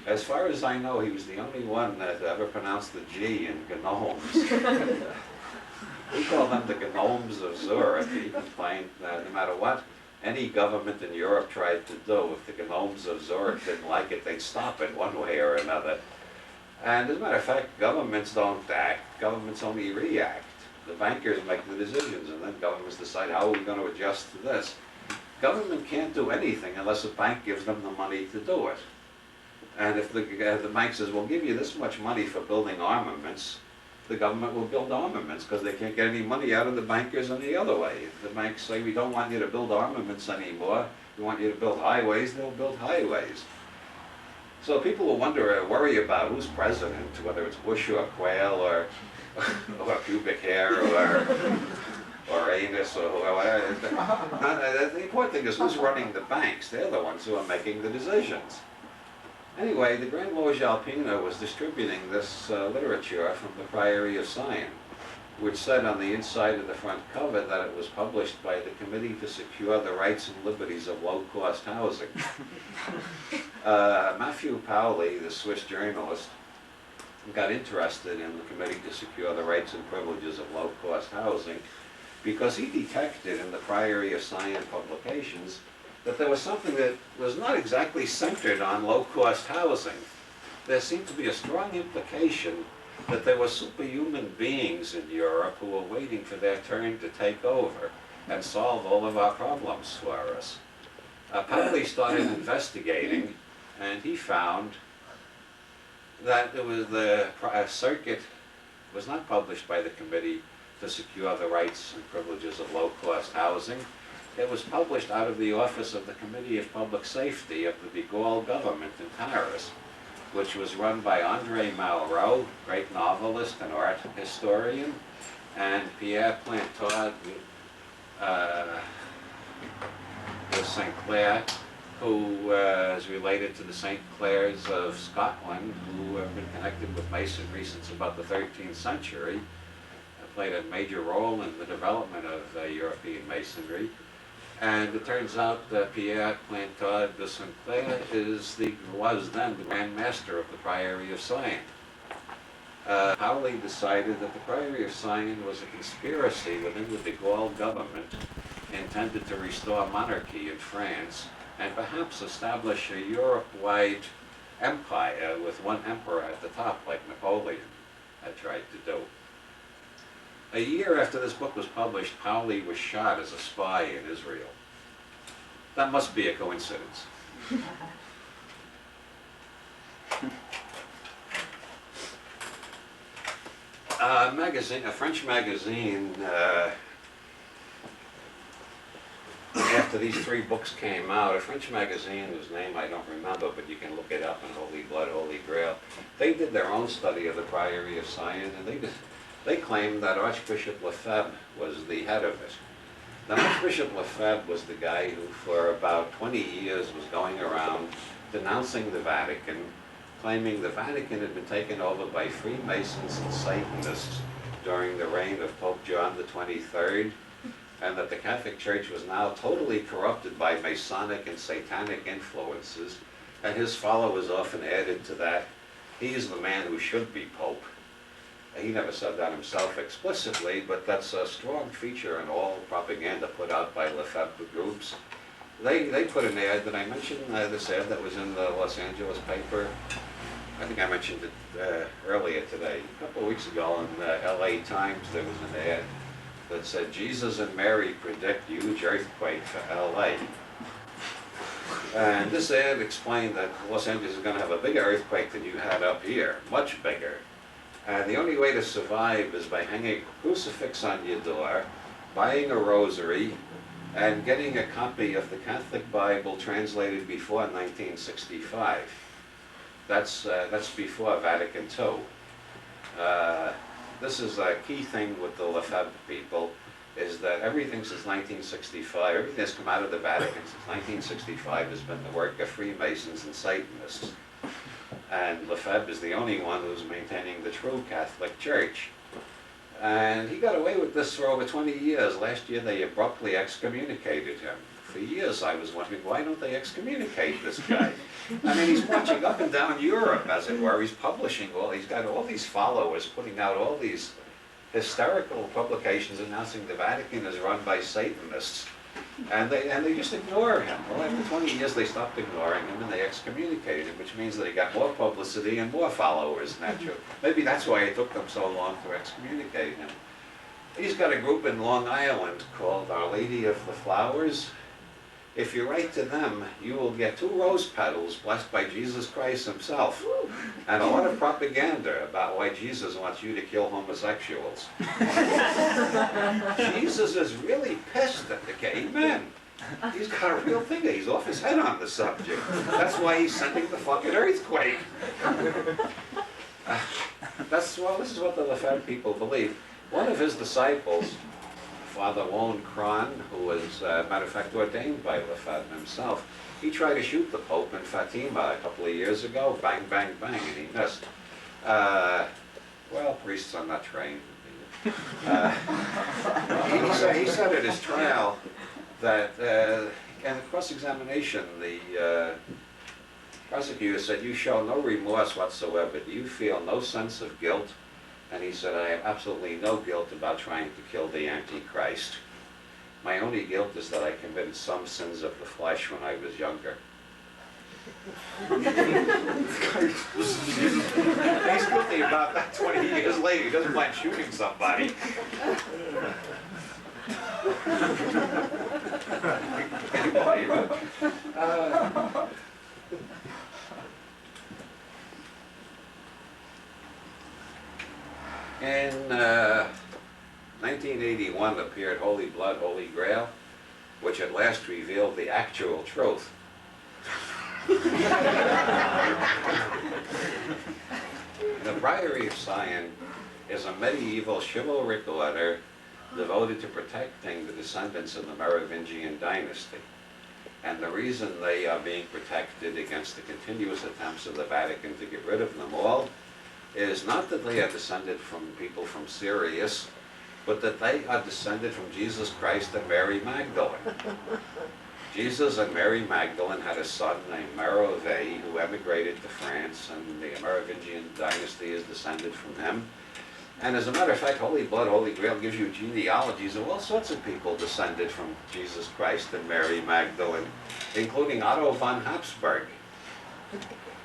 As far as I know, he was the only one that ever pronounced the G in gnomes. We call them the Gnomes of Zurich. He complained that no matter what any government in Europe tried to do, if the Gnomes of Zurich didn't like it, they'd stop it one way or another. And as a matter of fact, governments don't act, governments only react. The bankers make the decisions, and then governments decide how are we going to adjust to this. Government can't do anything unless a bank gives them the money to do it. And if the bank says, we'll give you this much money for building armaments, the government will build armaments because they can't get any money out of the bankers any other way. If the banks say, we don't want you to build armaments anymore, we want you to build highways, they'll build highways. So people will worry about who's president, whether it's Bush or Quayle or pubic hair or anus or whatever. The important thing is who's running the banks. They're the ones who are making the decisions. Anyway, the Grande Loge Alpina was distributing this literature from the Priory of Scion, which said on the inside of the front cover that it was published by the Committee to Secure the Rights and Liberties of Low-Cost Housing. Matthew Pauli, the Swiss journalist, got interested in the Committee to Secure the Rights and Privileges of Low-Cost Housing because he detected in the Priory of Scion publications that there was something that was not exactly centered on low-cost housing. There seemed to be a strong implication that there were superhuman beings in Europe who were waiting for their turn to take over and solve all of our problems for us. Pauli started investigating, and he found that it was the circuit was not published by the Committee to Secure the Rights and Privileges of Low-Cost Housing. It was published out of the office of the Committee of Public Safety of the de Gaulle government in Paris, which was run by André Malraux, great novelist and art historian, and Pierre Plantaud of St. Clair, who is related to the St. Clairs of Scotland, who have been connected with Masonry since about the 13th century, played a major role in the development of European Masonry. And it turns out that Pierre Plantaud de St. Clair was then the Grand Master of the Priory of Scion. Pauli decided that the Priory of Scion was a conspiracy within the de Gaulle government intended to restore monarchy in France and perhaps establish a Europe-wide empire with one emperor at the top, like Napoleon had tried to do. A year after this book was published, Pauli was shot as a spy in Israel. That must be a coincidence. A French magazine, after these three books came out, a French magazine whose name I don't remember, but you can look it up in Holy Blood, Holy Grail, they did their own study of the Priory of Scion, and they claimed that Archbishop Lefebvre was the head of it. Now, Archbishop Lefebvre was the guy who for about 20 years was going around denouncing the Vatican, claiming the Vatican had been taken over by Freemasons and Satanists during the reign of Pope John the 23rd, and that the Catholic Church was now totally corrupted by Masonic and Satanic influences, and his followers often added to that, he is the man who should be Pope. He never said that himself explicitly, but that's a strong feature in all propaganda put out by Lefebvre groups. They put an ad, did I mention this ad that was in the Los Angeles paper? I think I mentioned it earlier today. A couple of weeks ago in the LA Times there was an ad that said Jesus and Mary predict huge earthquake for LA. And this ad explained that Los Angeles is going to have a bigger earthquake than you had up here, much bigger. And the only way to survive is by hanging a crucifix on your door, buying a rosary, and getting a copy of the Catholic Bible translated before 1965. That's before Vatican II. This is a key thing with the Lefebvre people, is that everything since 1965, everything that's come out of the Vatican since 1965 has been the work of Freemasons and Satanists. And Lefebvre is the only one who's maintaining the true Catholic Church. And he got away with this for over 20 years. Last year they abruptly excommunicated him. For years I was wondering, why don't they excommunicate this guy? I mean, he's marching up and down Europe, as it were. He's publishing he's got all these followers, putting out all these hysterical publications announcing the Vatican is run by Satanists. And they just ignore him. Well, after 20 years they stopped ignoring him and they excommunicated him, which means that he got more publicity and more followers. Naturally. Maybe that's why it took them so long to excommunicate him. He's got a group in Long Island called Our Lady of the Flowers. If you write to them, you will get 2 rose petals blessed by Jesus Christ himself, and a lot of propaganda about why Jesus wants you to kill homosexuals. Jesus is really pissed at the gay men. He's got a real thing. He's off his head on the subject. That's why he's sending the fucking earthquake. This is what the Lefebvre people believe. One of his disciples, Father Lone Cron, who was, matter of fact, ordained by Lefebvre himself, he tried to shoot the Pope in Fatima a couple of years ago, bang, bang, bang, and he missed. Well, priests are not trained. He said at his trial that, in the cross-examination, the prosecutor said, "You show no remorse whatsoever. Do you feel no sense of guilt?" And he said, "I have absolutely no guilt about trying to kill the Antichrist. My only guilt is that I committed some sins of the flesh when I was younger." He's guilty about that 20 years later. He doesn't mind shooting somebody. Can you believe it? In 1981 appeared Holy Blood, Holy Grail, which at last revealed the actual truth. The Priory of Scion is a medieval chivalric order devoted to protecting the descendants of the Merovingian dynasty. And the reason they are being protected against the continuous attempts of the Vatican to get rid of them all is not that they are descended from people from Sirius, but that they are descended from Jesus Christ and Mary Magdalene. Jesus and Mary Magdalene had a son named Merovingian who emigrated to France, and the Merovingian dynasty is descended from him. And as a matter of fact, Holy Blood, Holy Grail gives you genealogies of all sorts of people descended from Jesus Christ and Mary Magdalene, including Otto von Habsburg.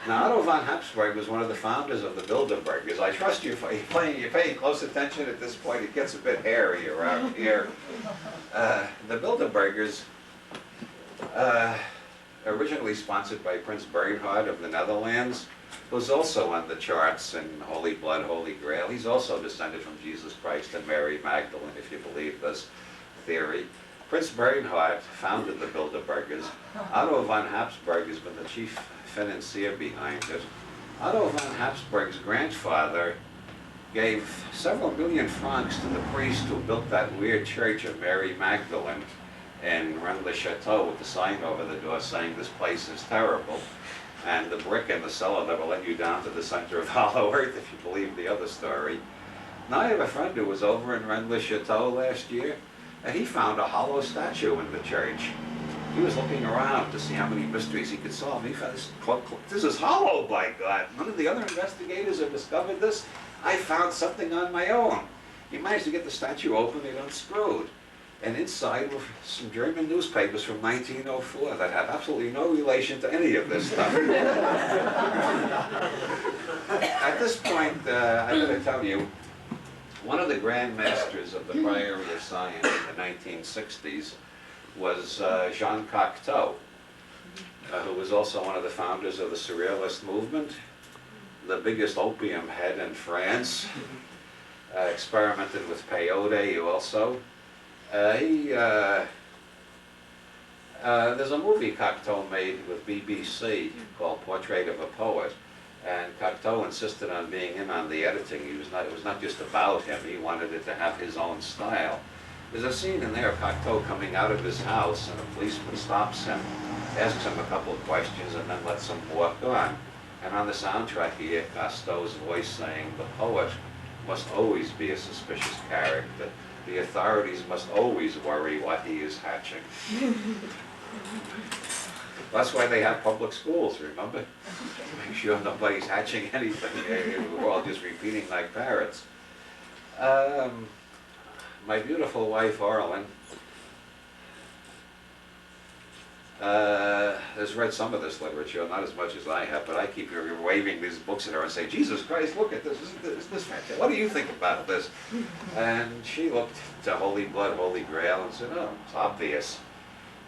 Now, Otto von Habsburg was one of the founders of the Bilderbergers. I trust you're paying close attention at this point. It gets a bit hairy around here. The Bilderbergers, originally sponsored by Prince Bernhard of the Netherlands, was also on the charts in Holy Blood, Holy Grail. He's also descended from Jesus Christ and Mary Magdalene, if you believe this theory. Prince Bernhard founded the Bilderbergers. Otto von Habsburg has been the chief financier behind it. Otto von Habsburg's grandfather gave several million francs to the priest who built that weird church of Mary Magdalene in Rennes-le-Château with the sign over the door saying this place is terrible. And the brick in the cellar that will let you down to the center of hollow earth, if you believe the other story. Now I have a friend who was over in Rennes-le-Château last year, and he found a hollow statue in the church. He was looking around to see how many mysteries he could solve. He found this is hollow, by God. None of the other investigators have discovered this. I found something on my own. He managed to get the statue open and unscrewed. And inside were some German newspapers from 1904 that had absolutely no relation to any of this stuff. At this point, I gotta tell you, One of the grand masters of the Priory of Scion in the 1960s was Jean Cocteau, who was also one of the founders of the Surrealist movement, the biggest opium head in France, experimented with peyote also. There's a movie Cocteau made with BBC called Portrait of a Poet, and Cocteau insisted on being in on the editing. It was not just about him, he wanted it to have his own style. There's a scene in there of Cocteau coming out of his house, and a policeman stops him, asks him a couple of questions, and then lets him walk on. And on the soundtrack you hear Cocteau's voice saying, "The poet must always be a suspicious character. The authorities must always worry what he is hatching." That's why they have public schools, remember? To make sure nobody's hatching anything. We're all just repeating like parrots. My beautiful wife, Orlin, has read some of this literature, not as much as I have, but I keep waving these books at her and say, "Jesus Christ, look at this, isn't this fantastic? What do you think about this?" And she looked to Holy Blood, Holy Grail and said, "Oh, it's obvious.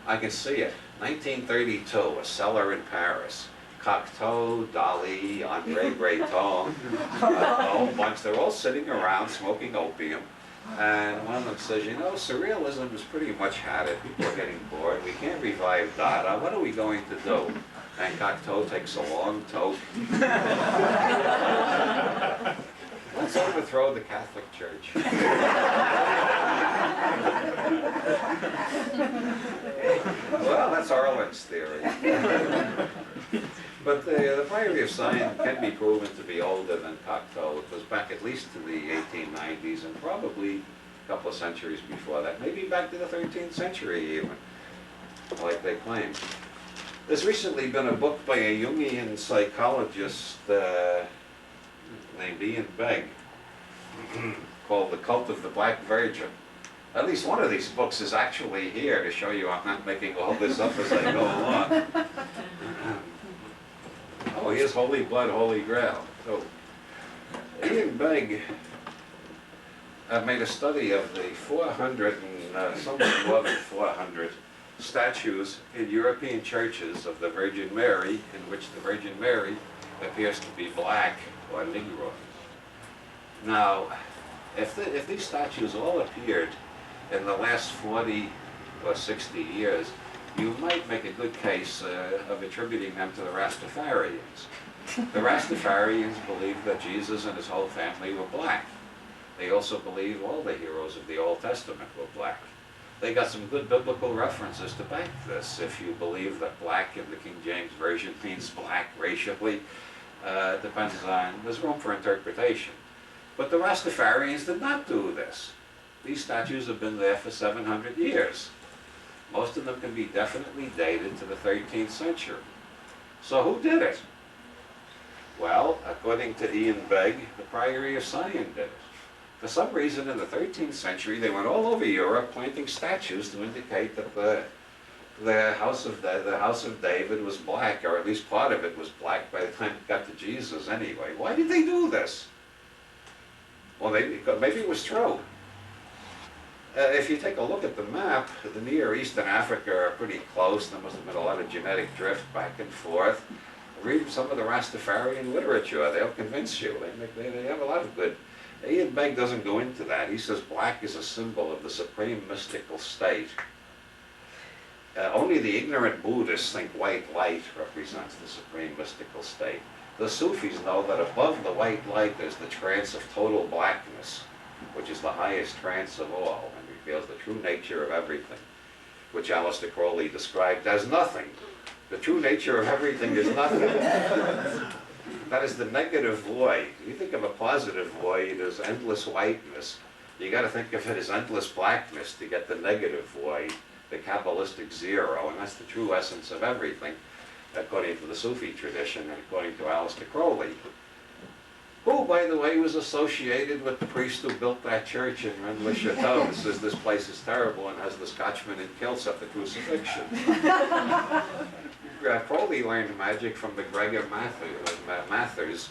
I can see it. 1932, a cellar in Paris. Cocteau, Dali, Andre Breton, a whole bunch, they're all sitting around smoking opium. And one of them says, "You know, surrealism has pretty much had it. People are getting bored. We can't revive Dada. What are we going to do?" And Cocteau takes a long toke. "Let's overthrow the Catholic Church." Well, that's Arlen's theory. But the Priory of Scion can be proven to be older than Cocteau. It goes back at least to the 1890s and probably a couple of centuries before that. Maybe back to the 13th century even, like they claim. There's recently been a book by a Jungian psychologist named Ian Begg called The Cult of the Black Virgin. At least one of these books is actually here to show you I'm not making all this up as I go along. Oh, here's Holy Blood, Holy Grail. So, Ian Begg made a study of the 400 and somewhat more than 400 statues in European churches of the Virgin Mary, in which the Virgin Mary appears to be black or Negro. Now, if these statues all appeared in the last 40 or 60 years, you might make a good case of attributing them to the Rastafarians. The Rastafarians believed that Jesus and his whole family were black. They also believed all the heroes of the Old Testament were black. They got some good biblical references to back this. If you believe that black in the King James Version means black racially, depends on, there's room for interpretation. But the Rastafarians did not do this. These statues have been there for 700 years. Most of them can be definitely dated to the 13th century. So who did it? Well, according to Ian Begg, the Priory of Scion did it. For some reason in the 13th century, they went all over Europe planting statues to indicate that the house of David was black, or at least part of it was black by the time it got to Jesus anyway. Why did they do this? Well, maybe it was true. If you take a look at the map, the Near East and Africa are pretty close. There must have been a lot of genetic drift back and forth. Read some of the Rastafarian literature. They'll convince you. They have a lot of good. Ian Begg doesn't go into that. He says black is a symbol of the supreme mystical state. Only the ignorant Buddhists think white light represents the supreme mystical state. The Sufis know that above the white light there's the trance of total blackness, which is the highest trance of all, and reveals the true nature of everything, which Aleister Crowley described as nothing. The true nature of everything is nothing. That is the negative void. You think of a positive void as endless whiteness. You got to think of it as endless blackness to get the negative void, the Kabbalistic zero, and that's the true essence of everything, according to the Sufi tradition and according to Aleister Crowley, who, by the way, was associated with the priest who built that church in Rennes-le-Château. Says this place is terrible and has the Scotchman in kilts at the crucifixion. Crowley learned magic from the Gregor Mathers,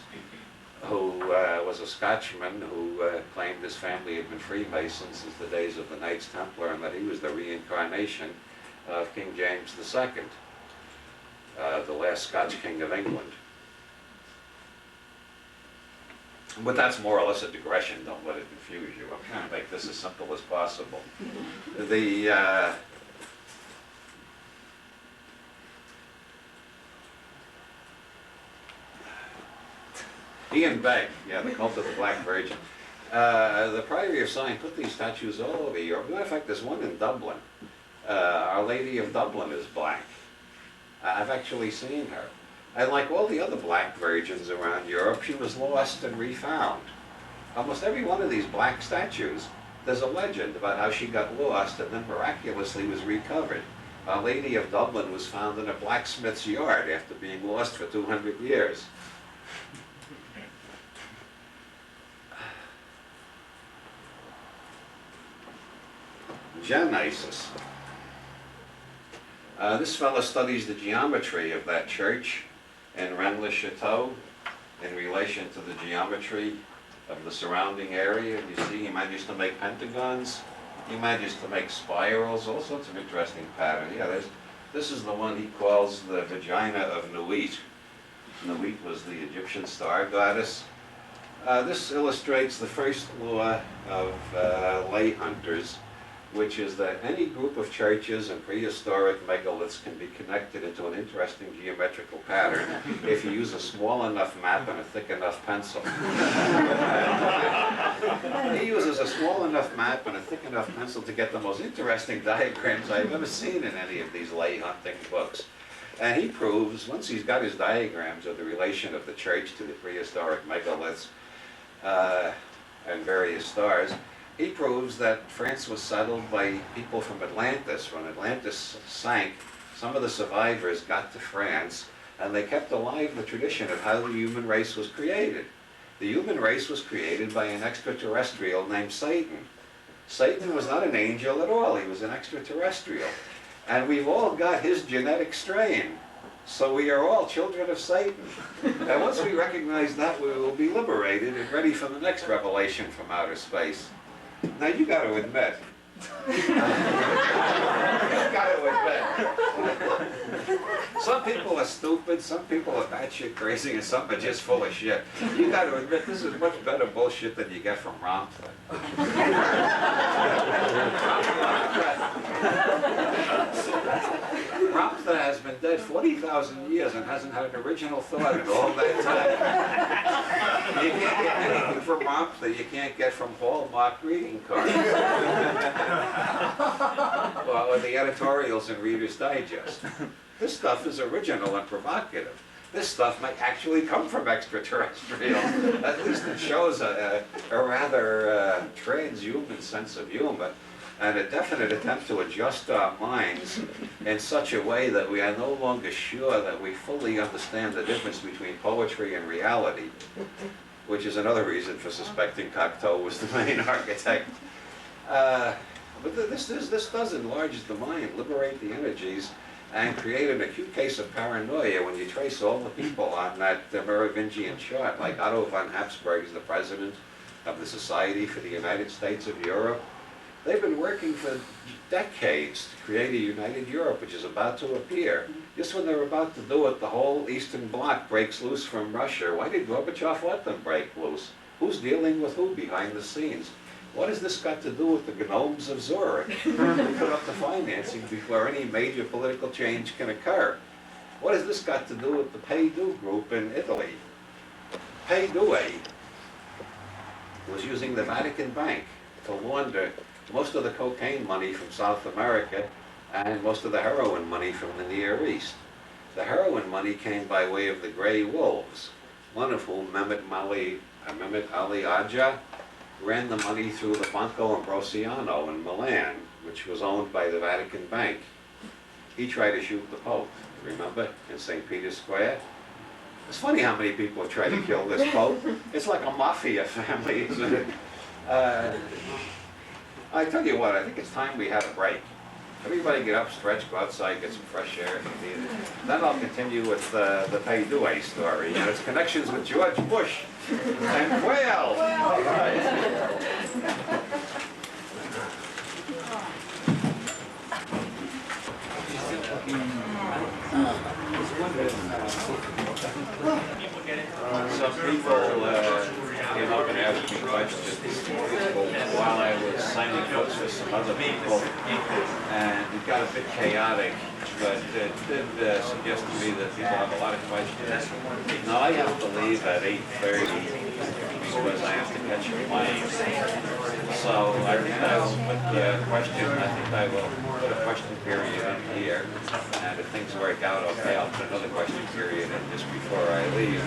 who was a Scotchman who claimed his family had been Freemasons since the days of the Knights Templar, and that he was the reincarnation of King James II, the last Scotch king of England. But that's more or less a digression. Don't let it confuse you. I'm trying to make this as simple as possible. The Ian Begg, yeah, the cult of the Black Virgin. The Priory of Scion put these statues all over Europe. As a matter of fact, there's one in Dublin. Our Lady of Dublin is black. I've actually seen her. And like all the other black virgins around Europe, she was lost and refound. Almost every one of these black statues, there's a legend about how she got lost and then miraculously was recovered. Our Lady of Dublin was found in a blacksmith's yard after being lost for 200 years. Genesis. This fellow studies the geometry of that church in Rennes-le-Château in relation to the geometry of the surrounding area. You see, he managed to make pentagons, he managed to make spirals, all sorts of interesting patterns. Yeah, this is the one he calls the vagina of Nuit. Nuit was the Egyptian star goddess. This illustrates the first law of lay hunters, which is that any group of churches and prehistoric megaliths can be connected into an interesting geometrical pattern if you use a small enough map and a thick enough pencil. He uses a small enough map and a thick enough pencil to get the most interesting diagrams I've ever seen in any of these lay hunting books. And he proves, once he's got his diagrams of the relation of the church to the prehistoric megaliths and various stars, he proves that France was settled by people from Atlantis. When Atlantis sank, some of the survivors got to France, and they kept alive the tradition of how the human race was created. The human race was created by an extraterrestrial named Satan. Satan was not an angel at all, he was an extraterrestrial. And we've all got his genetic strain. So we are all children of Satan. And once we recognize that, we will be liberated and ready for the next revelation from outer space. Now you got to admit, some people are stupid, some people are batshit crazy, and some are just full of shit. You got to admit, this is much better bullshit than you get from Romford. Ramtha has been dead 40,000 years and hasn't had an original thought in all that time. You can't get anything from Ramtha you can't get from Hallmark greeting cards. Well, or the editorials in Reader's Digest. This stuff is original and provocative. This stuff might actually come from extraterrestrials. At least it shows a rather transhuman sense of humor, and a definite attempt to adjust our minds in such a way that we are no longer sure that we fully understand the difference between poetry and reality, which is another reason for suspecting Cocteau was the main architect. But this does enlarge the mind, liberate the energies, and create an acute case of paranoia when you trace all the people on that Merovingian chart, like Otto von Habsburg is the president of the Society for the United States of Europe. They've been working for decades to create a united Europe, which is about to appear. Just when they're about to do it, the whole Eastern Bloc breaks loose from Russia. Why did Gorbachev let them break loose? Who's dealing with who behind the scenes? What has this got to do with the Gnomes of Zurich? Who put up the financing before any major political change can occur? What has this got to do with the Pay-Do group in Italy? Pay-Do was using the Vatican Bank to launder most of the cocaine money from South America and most of the heroin money from the Near East. The heroin money came by way of the Grey Wolves, one of whom, Mehmet Ali Agha, ran the money through the Banco Ambrosiano in Milan, which was owned by the Vatican Bank. He tried to shoot the Pope, remember, in St. Peter's Square? It's funny how many people have tried to kill this Pope. It's like a Mafia family, isn't it? I tell you what, I think it's time we had a break. Everybody get up, stretch, go outside, get some fresh air if you need it. Then I'll continue with the Pay Duay story and its connections with George Bush and Quail. All right. Some people came up and asked me questions while I was signing books for some other people, and it got a bit chaotic, but it did suggest to me that people have a lot of questions. Now I have to leave at 8:30 because I have to catch a plane. So I think I will put the question, I think I will put a question period in here, and if things work out okay, I'll put another question period in just before I leave,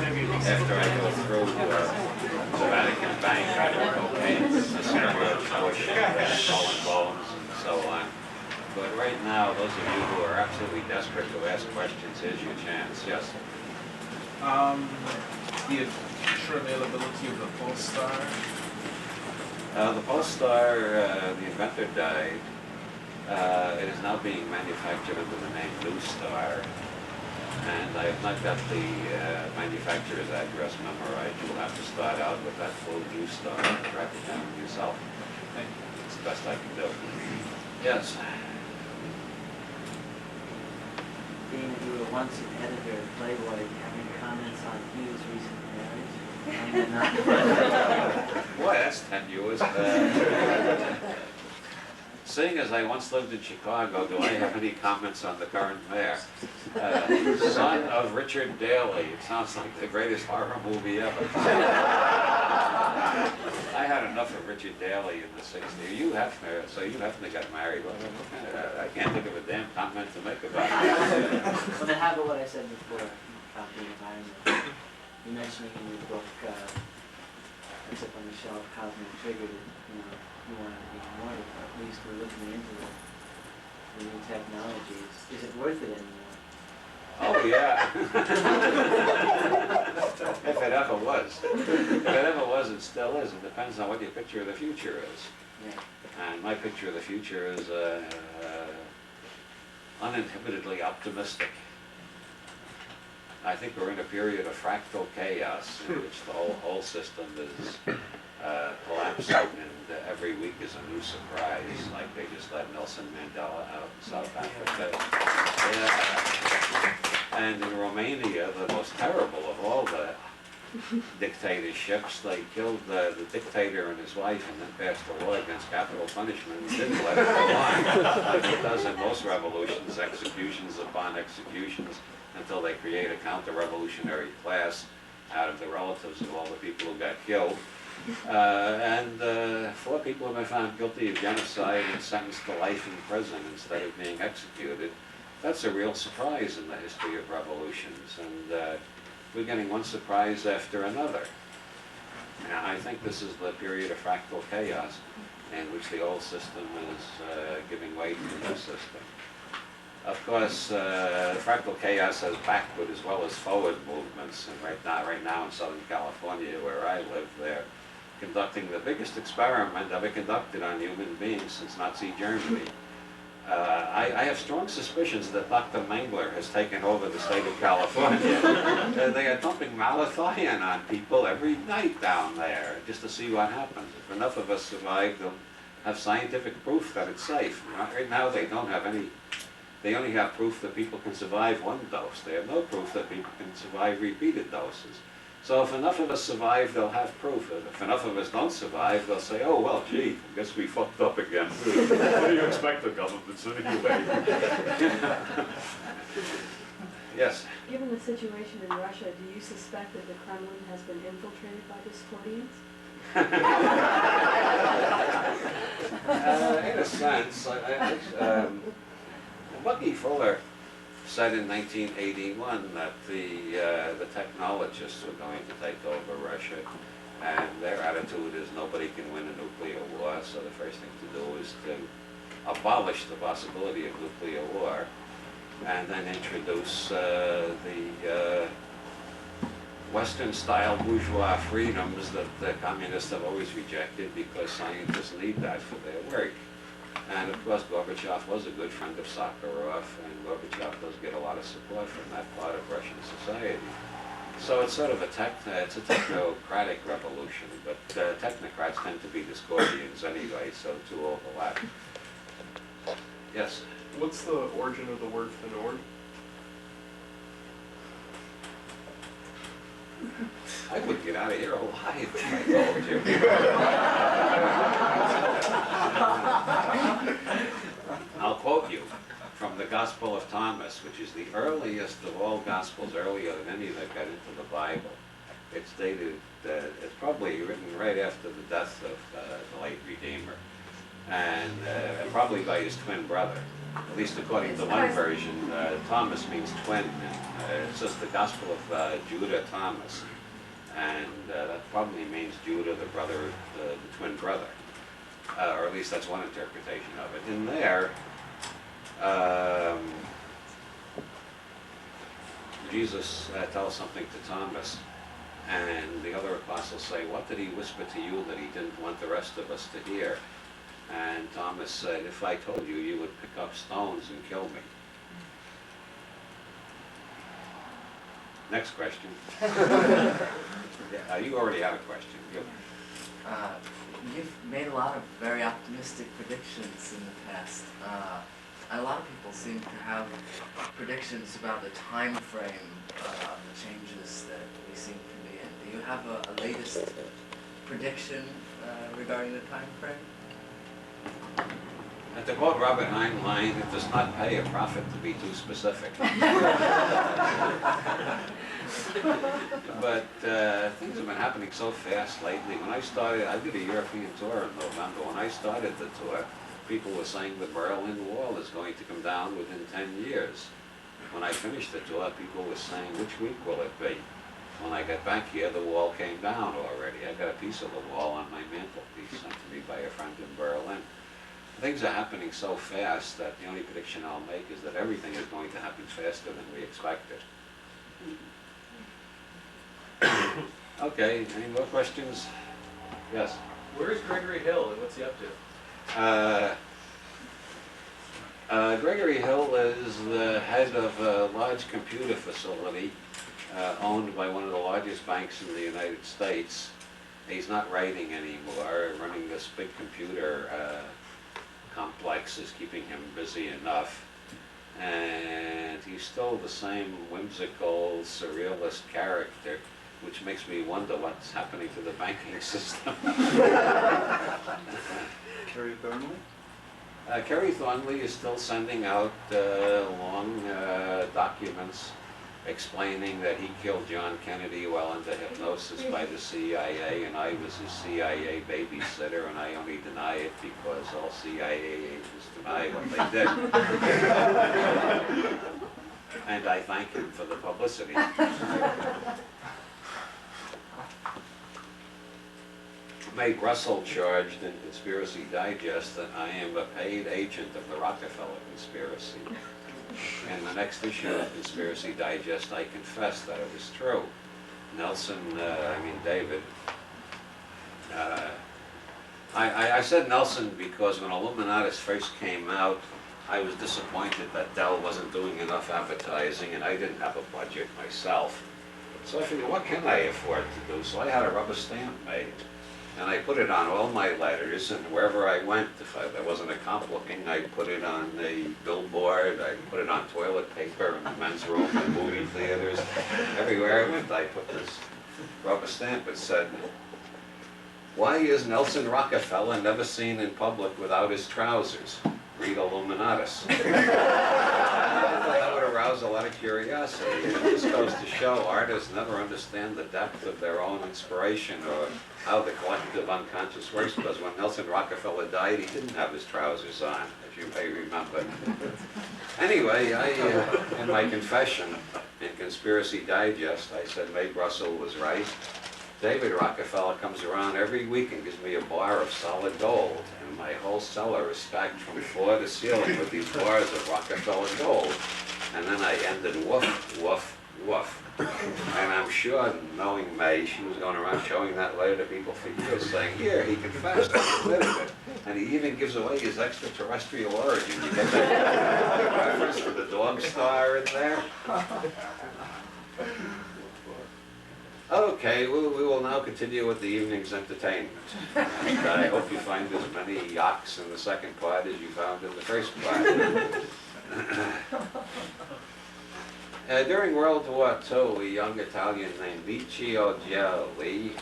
after I go through the Vatican Bank, cocaine, the Sirius, Bush, and Skull and Bones, and so on. But right now, those of you who are absolutely desperate to ask questions, here's your chance. Yes? The future availability of the pulse star. The pulse star, the inventor died. It is now being manufactured under the name New Star. And I have not got the manufacturer's address memorized. You'll have to start out with that full New Star and track it down yourself. It's the best I can do. Yes? Being that you were once an editor at Playboy, do you have any comments on Hugh's recent marriage? Boy, that's tenuous. Seeing as I once lived in Chicago, do I have any comments on the current mayor? Son of Richard Daley. It sounds like the greatest horror movie ever. I had enough of Richard Daley in the 60s. You have so you haven't got married. Well, I can't think of a damn comment to make about it. Well, then how about what I said before about the environment? You mentioned in your book, it's up on the shelf, Cosmic Trigger, that you wanted to be immortal, or at least we're looking into the new technologies. Is it worth it anymore? Oh, yeah. If it ever was. If it ever was, it still is. It depends on what your picture of the future is. Yeah. And my picture of the future is uninhibitedly optimistic. I think we're in a period of fractal chaos in which the whole system is collapsing, and every week is a new surprise, like they just let Nelson Mandela out in South Africa. Yeah. And in Romania, the most terrible of all the dictatorships, they killed the dictator and his wife and then passed a law against capital punishment and didn't let it go on. Like it does in most revolutions, executions upon executions, until they create a counter-revolutionary class out of the relatives of all the people who got killed. And 4 people have been found guilty of genocide and sentenced to life in prison instead of being executed. That's a real surprise in the history of revolutions, and we're getting one surprise after another. And I think this is the period of fractal chaos in which the old system is giving way to the new system. Of course, fractal chaos has backward as well as forward movements, and right now in Southern California, where I live, they're conducting the biggest experiment ever conducted on human beings since Nazi Germany. I have strong suspicions that Dr. Mengler has taken over the state of California. They are dumping malathion on people every night down there just to see what happens. If enough of us survive, they'll have scientific proof that it's safe. Right now they don't have any. They only have proof that people can survive one dose. They have no proof that people can survive repeated doses. So if enough of us survive, they'll have proof. If enough of us don't survive, they'll say, oh, well, gee, I guess we fucked up again. What do you expect the government's anyway? Yes? Given the situation in Russia, do you suspect that the Kremlin has been infiltrated by Discordians? In a sense, Bucky Fuller said in 1981 that the technologists were going to take over Russia, and their attitude is nobody can win a nuclear war, so the first thing to do is to abolish the possibility of nuclear war, and then introduce the Western-style bourgeois freedoms that the communists have always rejected because scientists need that for their work. And of course, Gorbachev was a good friend of Sakharov, and Gorbachev does get a lot of support from that part of Russian society. So it's sort of it's a technocratic revolution, but technocrats tend to be Discordians anyway, so the two overlap. Yes? What's the origin of the word Fenord? I would get out of here alive if I told you. I'll quote you from the Gospel of Thomas, which is the earliest of all Gospels, earlier than any that got into the Bible. It's dated, it's probably written right after the death of the late Redeemer, and probably by his twin brother. At least according to one version, Thomas means twin. And, it says the Gospel of Judah Thomas, and that probably means Judah, the brother, the twin brother, or at least that's one interpretation of it. In there, Jesus tells something to Thomas, and the other apostles say, "What did he whisper to you that he didn't want the rest of us to hear?" And Thomas said, "If I told you, you would pick up stones and kill me." Next question. You already have a question. You've made a lot of very optimistic predictions in the past. A lot of people seem to have predictions about the time frame of the changes that we seem to be in. Do you have a latest prediction regarding the time frame? And to quote Robert Heinlein, it does not pay a prophet to be too specific. But things have been happening so fast lately. When I started, I did a European tour in November. When I started the tour, people were saying the Berlin Wall is going to come down within 10 years. When I finished the tour, people were saying, which week will it be? When I got back here, the wall came down already. I got a piece of the wall on my mantelpiece sent to me by a friend in Berlin. Things are happening so fast that the only prediction I'll make is that everything is going to happen faster than we expected. Okay, any more questions? Yes? Where's Gregory Hill and what's he up to? Gregory Hill is the head of a large computer facility owned by one of the largest banks in the United States. He's not writing anymore. Running this big computer complex is keeping him busy enough. And he's still the same whimsical, surrealist character, which makes me wonder what's happening to the banking system. Kerry Thornley? Kerry Thornley is still sending out long documents explaining that he killed John Kennedy while under hypnosis by the CIA, and I was his CIA babysitter, and I only deny it because all CIA agents deny what they did. And I thank him for the publicity. Made Russell charged in Conspiracy Digest that I am a paid agent of the Rockefeller conspiracy. In the next issue of Conspiracy Digest, I confessed that it was true. David. I said Nelson because when Illuminatus first came out, I was disappointed that Dell wasn't doing enough advertising, and I didn't have a budget myself. So I figured, what can I afford to do? So I had a rubber stamp made. And I put it on all my letters, and wherever I went, if I wasn't a cop looking, I put it on the billboard, I put it on toilet paper in the men's room, in movie theaters. Everywhere I went, I put this rubber stamp that said, "Why is Nelson Rockefeller never seen in public without his trousers? Read Illuminatus." That would arouse a lot of curiosity. And this goes to show artists never understand the depth of their own inspiration or how the collective unconscious works, because when Nelson Rockefeller died, he didn't have his trousers on, as you may remember. Anyway, in my confession in Conspiracy Digest, I said Mae Russell was right. David Rockefeller comes around every week and gives me a bar of solid gold, and my whole cellar is stacked from floor to ceiling with these bars of Rockefeller gold. And then I ended woof, woof, woof. And I'm sure, knowing May, she was going around showing that letter to people for years, saying, here, he confessed, he admitted it. And he even gives away his extraterrestrial origin. You get that reference for the dog star in there? Okay, we will now continue with the evening's entertainment. And I hope you find as many yaks in the second part as you found in the first part. During World War II, a young Italian named Licio Gelli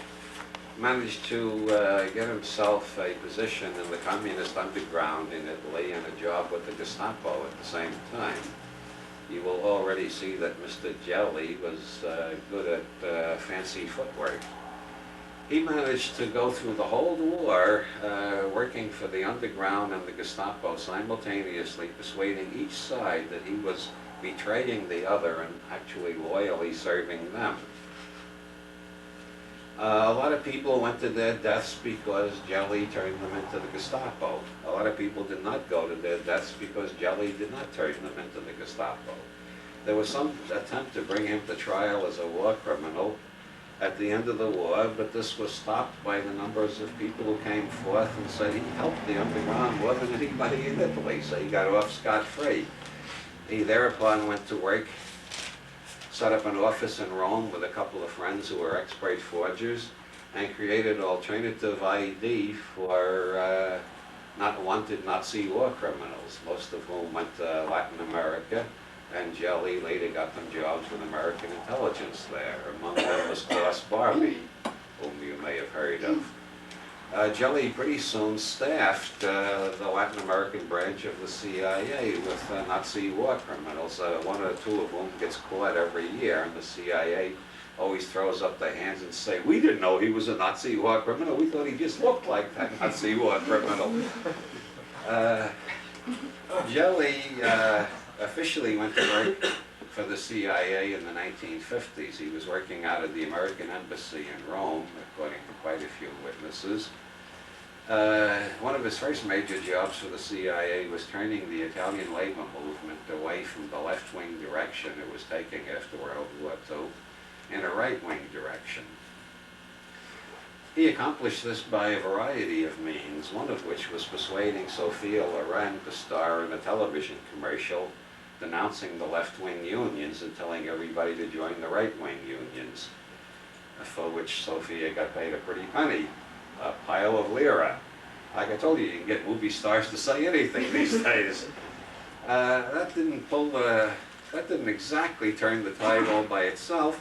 managed to get himself a position in the communist underground in Italy and a job with the Gestapo at the same time. You will already see that Mr. Gelli was good at fancy footwork. He managed to go through the whole war working for the underground and the Gestapo, simultaneously persuading each side that he was betraying the other and actually loyally serving them. A lot of people went to their deaths because Gelli turned them into the Gestapo. A lot of people did not go to their deaths because Gelli did not turn them into the Gestapo. There was some attempt to bring him to trial as a war criminal at the end of the war, but this was stopped by the numbers of people who came forth and said he helped the underground more than anybody in Italy, so he got off scot-free. He thereupon went to work, set up an office in Rome with a couple of friends who were expert forgers, and created alternative ID for not wanted Nazi war criminals, most of whom went to Latin America, and Gelli later got them jobs with American intelligence there. Among them was Klaus Barbie, whom you may have heard of. Gelli pretty soon staffed the Latin American branch of the CIA with Nazi war criminals, one or two of whom gets caught every year, and the CIA always throws up their hands and say, we didn't know he was a Nazi war criminal, we thought he just looked like that Nazi war criminal. Gelli officially went to work for the CIA in the 1950s. He was working out of the American Embassy in Rome, according to quite a few witnesses. One of his first major jobs for the CIA was turning the Italian labor movement away from the left-wing direction it was taking after World War II in a right-wing direction. He accomplished this by a variety of means, one of which was persuading Sophia Loren to star in a television commercial denouncing the left-wing unions and telling everybody to join the right-wing unions, for which Sophia got paid a pretty penny, a pile of lira. Like I told you, you can get movie stars to say anything these days. That didn't exactly turn the tide all by itself,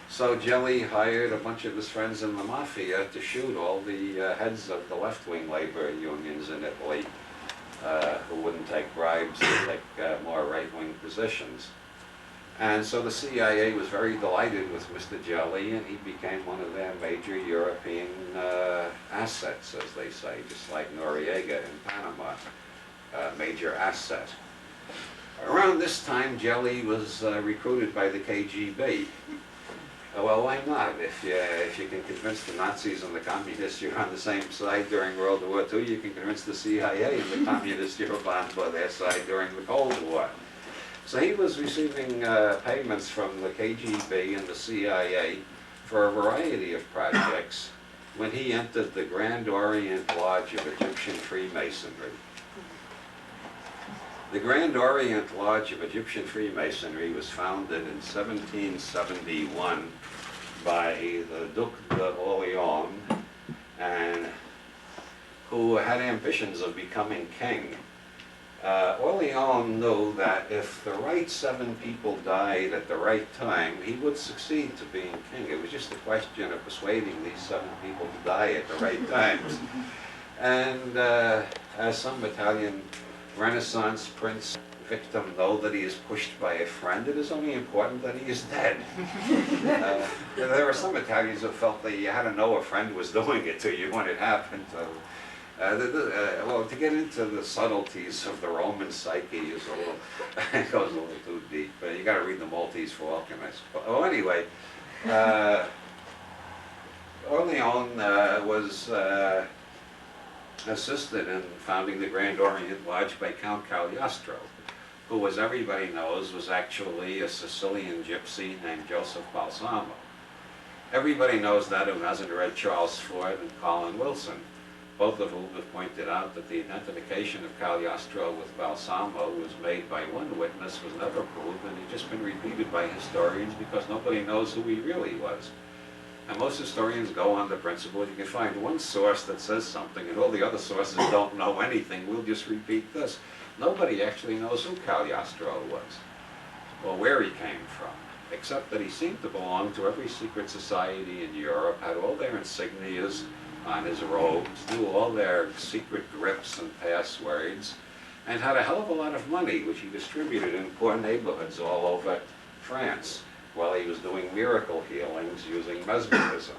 so Gelli hired a bunch of his friends in the Mafia to shoot all the heads of the left-wing labor unions in Italy, who wouldn't take bribes and take more right-wing positions. And so the CIA was very delighted with Mr. Gelli, and he became one of their major European assets, as they say, just like Noriega in Panama, major asset. Around this time, Gelli was recruited by the KGB. Well, why not? If you can convince the Nazis and the communists you're on the same side during World War II, you can convince the CIA and the communists you're on their side during the Cold War. So he was receiving payments from the KGB and the CIA for a variety of projects when he entered the Grand Orient Lodge of Egyptian Freemasonry. The Grand Orient Lodge of Egyptian Freemasonry was founded in 1771 by the Duc d'Orléans, and who had ambitions of becoming king. Orléans knew that if the right 7 people died at the right time, he would succeed to being king. It was just a question of persuading these 7 people to die at the right times. And as some Italian Renaissance prince victim know that he is pushed by a friend, it is only important that he is dead. There were some Italians who felt that you had to know a friend was doing it to you when it happened. Well, to get into the subtleties of the Roman psyche is a little, it goes a little too deep. You got to read the Maltese for Alchemists. Well, anyway, Orléans was assisted in founding the Grand Orient Lodge by Count Cagliostro, who, as everybody knows, was actually a Sicilian gypsy named Joseph Balsamo. Everybody knows that who hasn't read Charles Ford and Colin Wilson, both of whom have pointed out that the identification of Cagliostro with Balsamo was made by one witness, was never proved, and it's just been repeated by historians because nobody knows who he really was. And most historians go on the principle, you can find one source that says something and all the other sources don't know anything, we'll just repeat this. Nobody actually knows who Cagliostro was, or where he came from, except that he seemed to belong to every secret society in Europe, had all their insignias on his robes, knew all their secret grips and passwords, and had a hell of a lot of money, which he distributed in poor neighborhoods all over France, while he was doing miracle healings using mesmerism.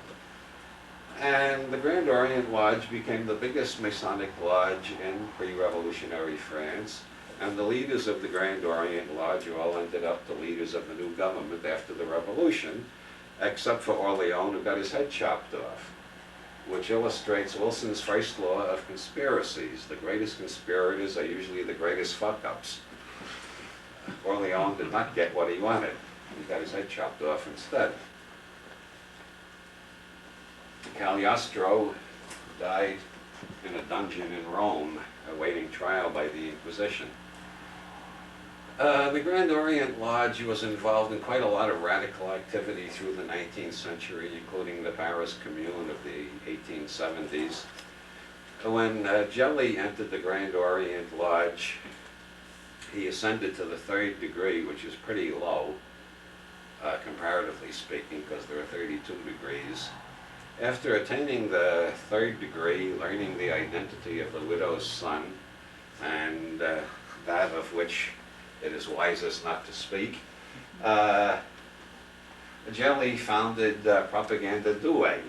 And the Grand Orient Lodge became the biggest Masonic lodge in pre-revolutionary France, and the leaders of the Grand Orient Lodge all ended up the leaders of the new government after the revolution, except for Orleans, who got his head chopped off, which illustrates Wilson's first law of conspiracies. The greatest conspirators are usually the greatest fuck-ups. Orleans did not get what he wanted. He got his head chopped off instead. Cagliostro died in a dungeon in Rome, awaiting trial by the Inquisition. The Grand Orient Lodge was involved in quite a lot of radical activity through the 19th century, including the Paris Commune of the 1870s. When Jelly entered the Grand Orient Lodge, he ascended to the 3rd degree, which is pretty low, comparatively speaking, because there are 32 degrees. After attaining the 3rd degree, learning the identity of the widow's son, and that of which it is wisest not to speak, Jelly founded Propaganda Due,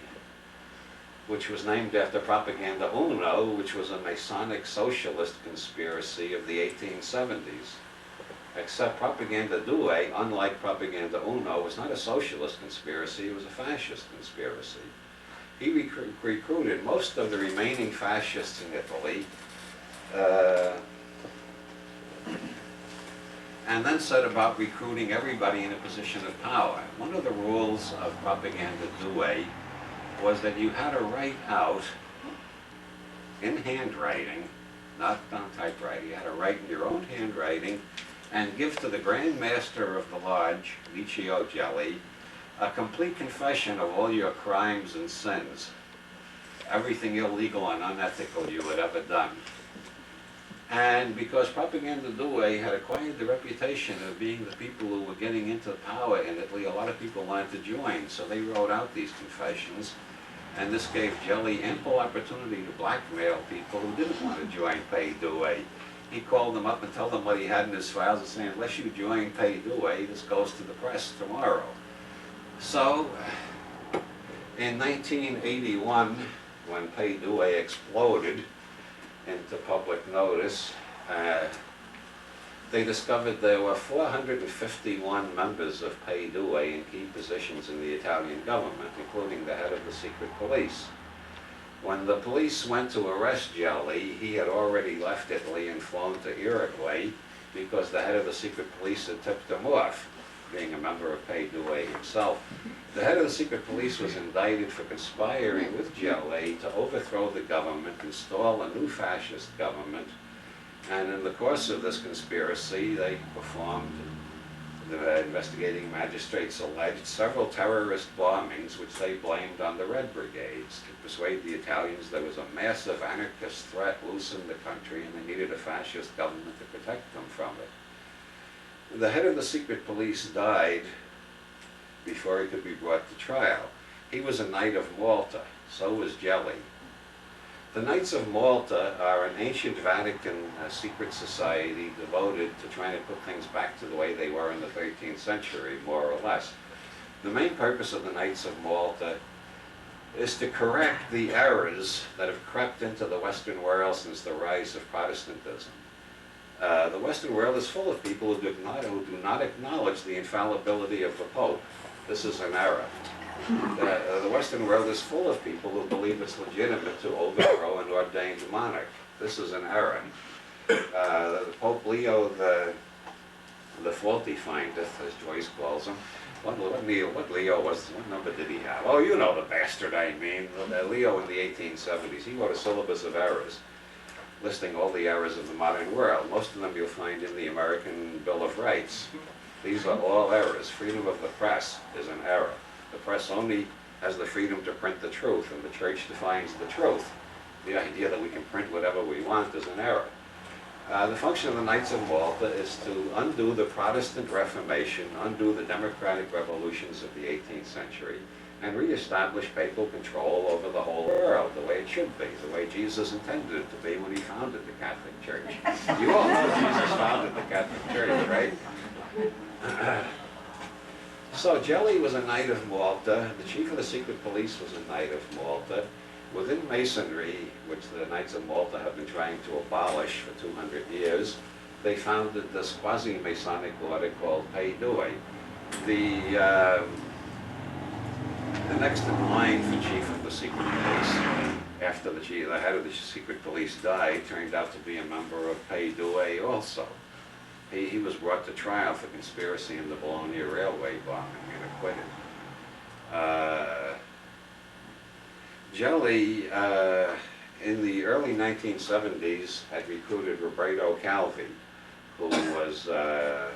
which was named after Propaganda Uno, which was a Masonic socialist conspiracy of the 1870s. Except Propaganda Due, unlike Propaganda Uno, was not a socialist conspiracy, it was a fascist conspiracy. He recruited most of the remaining fascists in Italy, and then set about recruiting everybody in a position of power. One of the rules of Propaganda Due was that you had to write out in handwriting, not on typewriter, you had to write in your own handwriting and give to the Grand Master of the Lodge, Licio Jelly, a complete confession of all your crimes and sins, everything illegal and unethical you had ever done. And because Propaganda Due had acquired the reputation of being the people who were getting into power in Italy, a lot of people wanted to join, so they wrote out these confessions, and this gave Jelly ample opportunity to blackmail people who didn't want to join Pay Due. He called them up and told them what he had in his files and saying, unless you join Pay Due, this goes to the press tomorrow. So, in 1981, when Pay Due exploded into public notice, they discovered there were 451 members of Pay Due in key positions in the Italian government, including the head of the secret police. When the police went to arrest Jelly, he had already left Italy and flown to Uruguay because the head of the secret police had tipped him off, being a member of Pay Due himself. The head of the secret police was indicted for conspiring with Jelly to overthrow the government, install a new fascist government, and in the course of this conspiracy, they performed, the investigating magistrates alleged, several terrorist bombings which they blamed on the Red Brigades to persuade the Italians there was a massive anarchist threat loose in the country and they needed a fascist government to protect them from it. The head of the secret police died before he could be brought to trial. He was a Knight of Malta, so was Jelly. The Knights of Malta are an ancient Vatican secret society devoted to trying to put things back to the way they were in the 13th century, more or less. The main purpose of the Knights of Malta is to correct the errors that have crept into the Western world since the rise of Protestantism. The Western world is full of people who do not acknowledge the infallibility of the Pope. This is an error. The Western world is full of people who believe it's legitimate to overthrow an ordained monarch. This is an error. Pope Leo the faulty findeth, as Joyce calls him. What number did he have? Oh, you know the bastard I mean. Leo in the 1870s, he wrote a syllabus of errors, listing all the errors of the modern world. Most of them you'll find in the American Bill of Rights. These are all errors. Freedom of the press is an error. The press only has the freedom to print the truth, and the church defines the truth. The idea that we can print whatever we want is an error. The function of the Knights of Malta is to undo the Protestant Reformation, undo the democratic revolutions of the 18th century, and reestablish papal control over the whole world the way it should be, the way Jesus intended it to be when he founded the Catholic Church. You all know Jesus founded the Catholic Church, right? So Jelly was a Knight of Malta. The chief of the secret police was a Knight of Malta. Within Masonry, which the Knights of Malta have been trying to abolish for 200 years, they founded this quasi-Masonic order called Pei Dui. The next in line for chief of the secret police, after the head of the secret police died, turned out to be a member of Pei Dui also. He was brought to trial for conspiracy in the Bologna railway bombing and acquitted. Jelly, in the early 1970s, had recruited Roberto Calvi, who was a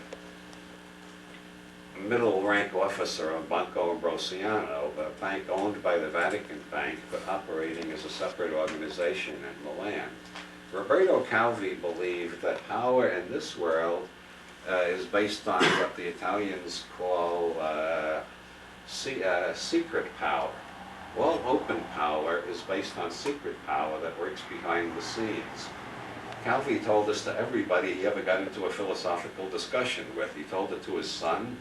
middle rank officer of Banco Ambrosiano, a bank owned by the Vatican Bank, but operating as a separate organization in Milan. Roberto Calvi believed that power in this world is based on what the Italians call secret power. All open power is based on secret power that works behind the scenes. Calvi told this to everybody he ever got into a philosophical discussion with. He told it to his son,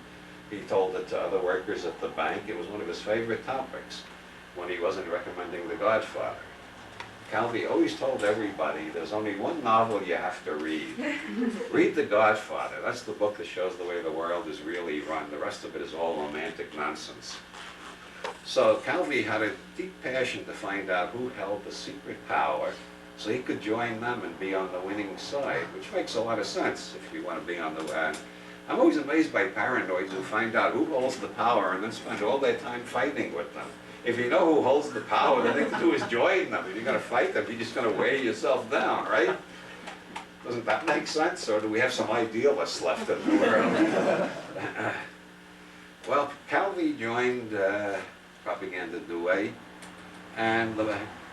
he told it to other workers at the bank. It was one of his favorite topics when he wasn't recommending The Godfather. Calvi always told everybody, there's only one novel you have to read. Read The Godfather. That's the book that shows the way the world is really run. The rest of it is all romantic nonsense. So Calvi had a deep passion to find out who held the secret power so he could join them and be on the winning side, which makes a lot of sense if you want to be on the end. I'm always amazed by paranoids who find out who holds the power and then spend all their time fighting with them. If you know who holds the power, the thing to do is join them. If you're going to fight them, you're just going to wear yourself down, right? Doesn't that make sense? Or do we have some idealists left in the world? Well, Calvi joined Propaganda Due and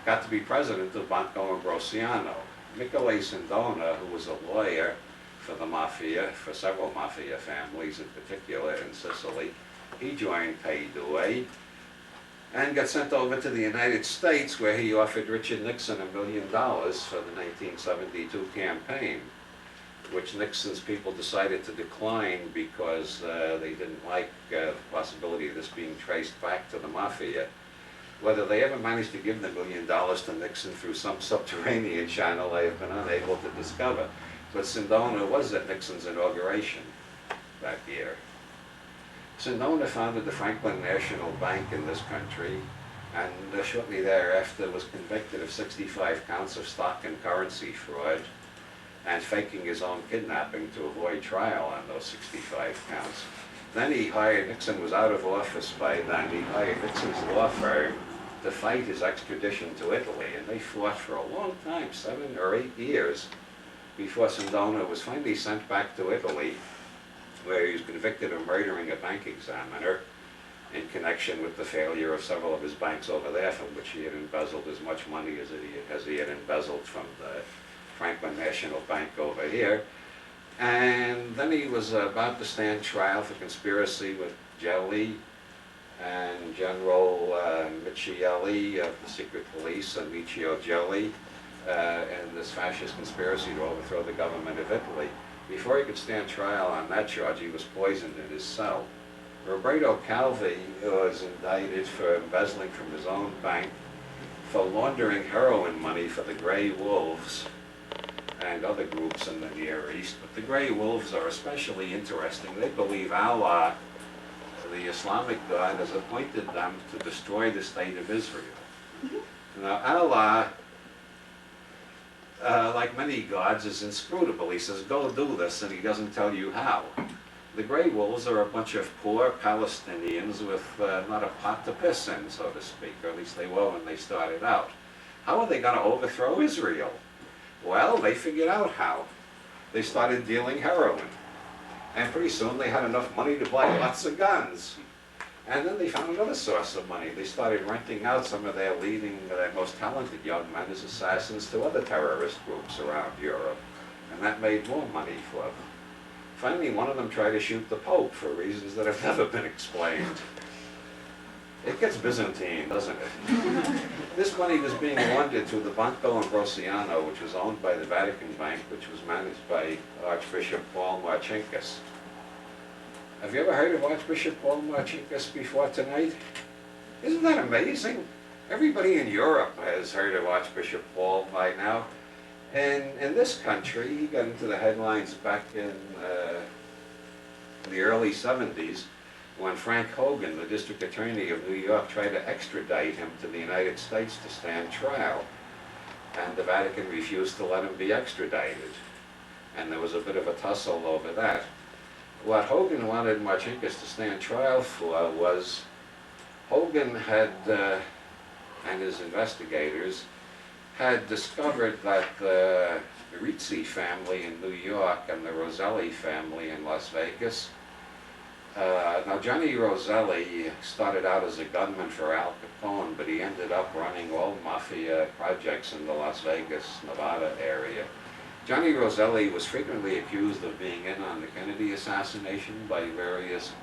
got to be president of Banco Ambrosiano. Michele Sindona, who was a lawyer for the Mafia, for several Mafia families in particular in Sicily, he joined Pei Due and got sent over to the United States, where he offered Richard Nixon $1 million for the 1972 campaign, which Nixon's people decided to decline because they didn't like the possibility of this being traced back to the Mafia. Whether they ever managed to give the $1 million to Nixon through some subterranean channel, I have been unable to discover. But Sindona was at Nixon's inauguration that year. Sindona founded the Franklin National Bank in this country, and shortly thereafter was convicted of 65 counts of stock and currency fraud and faking his own kidnapping to avoid trial on those 65 counts. Then he hired, Nixon was out of office by then, he hired Nixon's law firm to fight his extradition to Italy, and they fought for a long time, 7 or 8 years, before Sindona was finally sent back to Italy, where he was convicted of murdering a bank examiner in connection with the failure of several of his banks over there, from which he had embezzled as much money as he had embezzled from the Franklin National Bank over here. And then he was about to stand trial for conspiracy with Jelly and General Michieli of the secret police, and Michio Jelly, and this fascist conspiracy to overthrow the government of Italy. Before he could stand trial on that charge, he was poisoned in his cell. Roberto Calvi was indicted for embezzling from his own bank, for laundering heroin money for the Grey Wolves and other groups in the Near East. But the Grey Wolves are especially interesting. They believe Allah, the Islamic God, has appointed them to destroy the state of Israel. Now Allah like many gods, is inscrutable. He says, go do this, and he doesn't tell you how. The Grey Wolves are a bunch of poor Palestinians with not a pot to piss in, so to speak, or at least they were when they started out. How are they going to overthrow Israel? Well, they figured out how. They started dealing heroin. And pretty soon they had enough money to buy lots of guns. And then they found another source of money. They started renting out some of their leading, their most talented young men as assassins to other terrorist groups around Europe. And that made more money for them. Finally, one of them tried to shoot the Pope for reasons that have never been explained. It gets Byzantine, doesn't it? This money was being laundered through the Banco Ambrosiano, which was owned by the Vatican Bank, which was managed by Archbishop Paul Marcinkus. Have you ever heard of Archbishop Paul Marcinkus before tonight? Isn't that amazing? Everybody in Europe has heard of Archbishop Paul by now. And in this country, he got into the headlines back in the early 70s when Frank Hogan, the district attorney of New York, tried to extradite him to the United States to stand trial. And the Vatican refused to let him be extradited. And there was a bit of a tussle over that. What Hogan wanted Marcinkus to stand trial for was Hogan had, and his investigators, had discovered that the Rizzi family in New York and the Roselli family in Las Vegas. Now Johnny Roselli started out as a gunman for Al Capone, but he ended up running all Mafia projects in the Las Vegas, Nevada area. Johnny Roselli was frequently accused of being in on the Kennedy assassination by various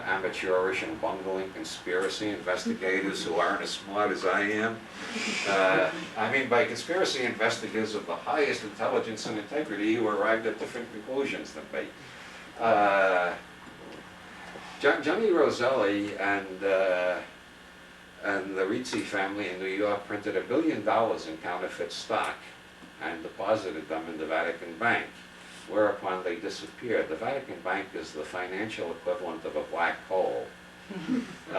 amateurish and bungling conspiracy investigators who aren't as smart as I am. I mean by conspiracy investigators of the highest intelligence and integrity who arrived at different conclusions than me. Johnny Roselli and the Rizzi family in New York printed $1 billion in counterfeit stock and deposited them in the Vatican Bank, whereupon they disappeared. The Vatican Bank is the financial equivalent of a black hole.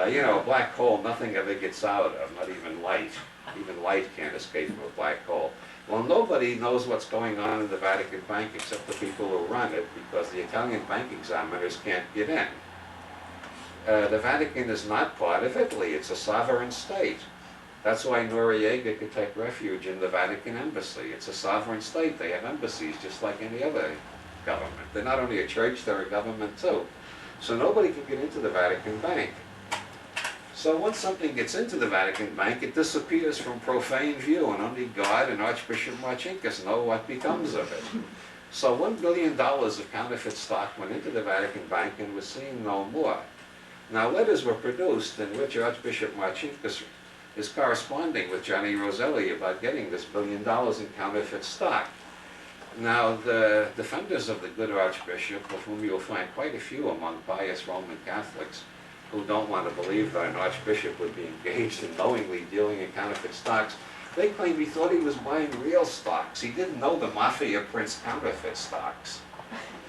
You know, a black hole, nothing ever gets out of, not even light. Even light can't escape from a black hole. Well, nobody knows what's going on in the Vatican Bank except the people who run it, because the Italian bank examiners can't get in. The Vatican is not part of Italy. It's a sovereign state. That's why Noriega could take refuge in the Vatican embassy. It's a sovereign state. They have embassies just like any other government. They're not only a church, they're a government too. So nobody can get into the Vatican Bank. So once something gets into the Vatican Bank, it disappears from profane view, and only God and Archbishop Marcinkus know what becomes of it. So $1 billion of counterfeit stock went into the Vatican Bank and was seen no more. Now letters were produced in which Archbishop Marcinkus is corresponding with Johnny Roselli about getting this $1 billion in counterfeit stock. Now the defenders of the good Archbishop, of whom you'll find quite a few among pious Roman Catholics, who don't want to believe that an Archbishop would be engaged in knowingly dealing in counterfeit stocks, they claim he thought he was buying real stocks. He didn't know the Mafia prints counterfeit stocks.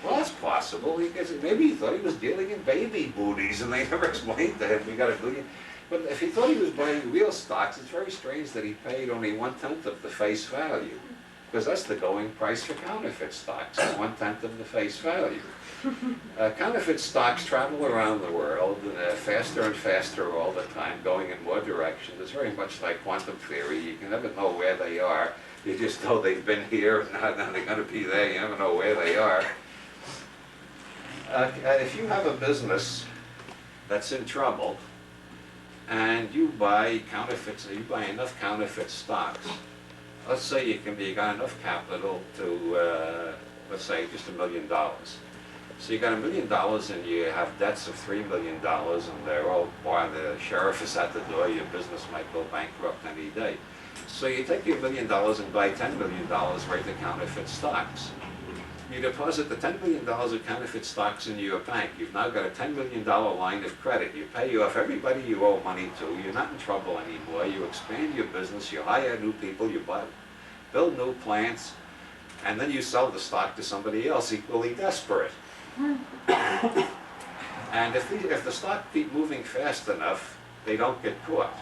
Well, that's possible. Maybe he thought he was dealing in baby booties, and they never explained to him we got $1 billion. But if he thought he was buying real stocks, it's very strange that he paid only 1/10 of the face value, because that's the going price for counterfeit stocks, is 1/10 of the face value. Counterfeit stocks travel around the world, and they're faster and faster all the time, going in more directions. It's very much like quantum theory. You can never know where they are. You just know they've been here, and now they're going to be there. You never know where they are. If you have a business that's in trouble, and you buy counterfeits, you buy enough counterfeit stocks, let's say you got enough capital to, let's say, just $1 million. So you got $1 million and you have debts of $3 million, and they're all, boy, the sheriff is at the door, your business might go bankrupt any day. So you take your $1 million and buy $10 million worth of counterfeit stocks. You deposit the $10 million of counterfeit stocks into your bank. You've now got a $10 million line of credit. You pay off everybody you owe money to. You're not in trouble anymore. You expand your business. You hire new people. You build new plants. And then you sell the stock to somebody else equally desperate. And if the stock keep moving fast enough, they don't get caught.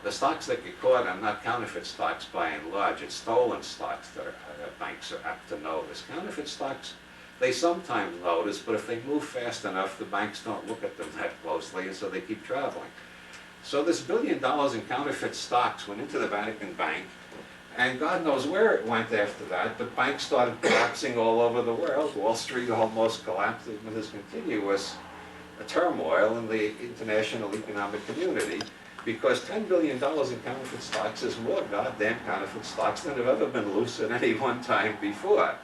The stocks that get caught are not counterfeit stocks by and large. It's stolen stocks that banks are apt to notice. Counterfeit stocks, they sometimes notice, but if they move fast enough, the banks don't look at them that closely, and so they keep traveling. So this $1 billion in counterfeit stocks went into the Vatican Bank, and God knows where it went after that. The bank started collapsing all over the world. Wall Street almost collapsed with this continuous turmoil in the international economic community, because $10 billion in counterfeit stocks is more goddamn counterfeit stocks than have ever been loose at any one time before.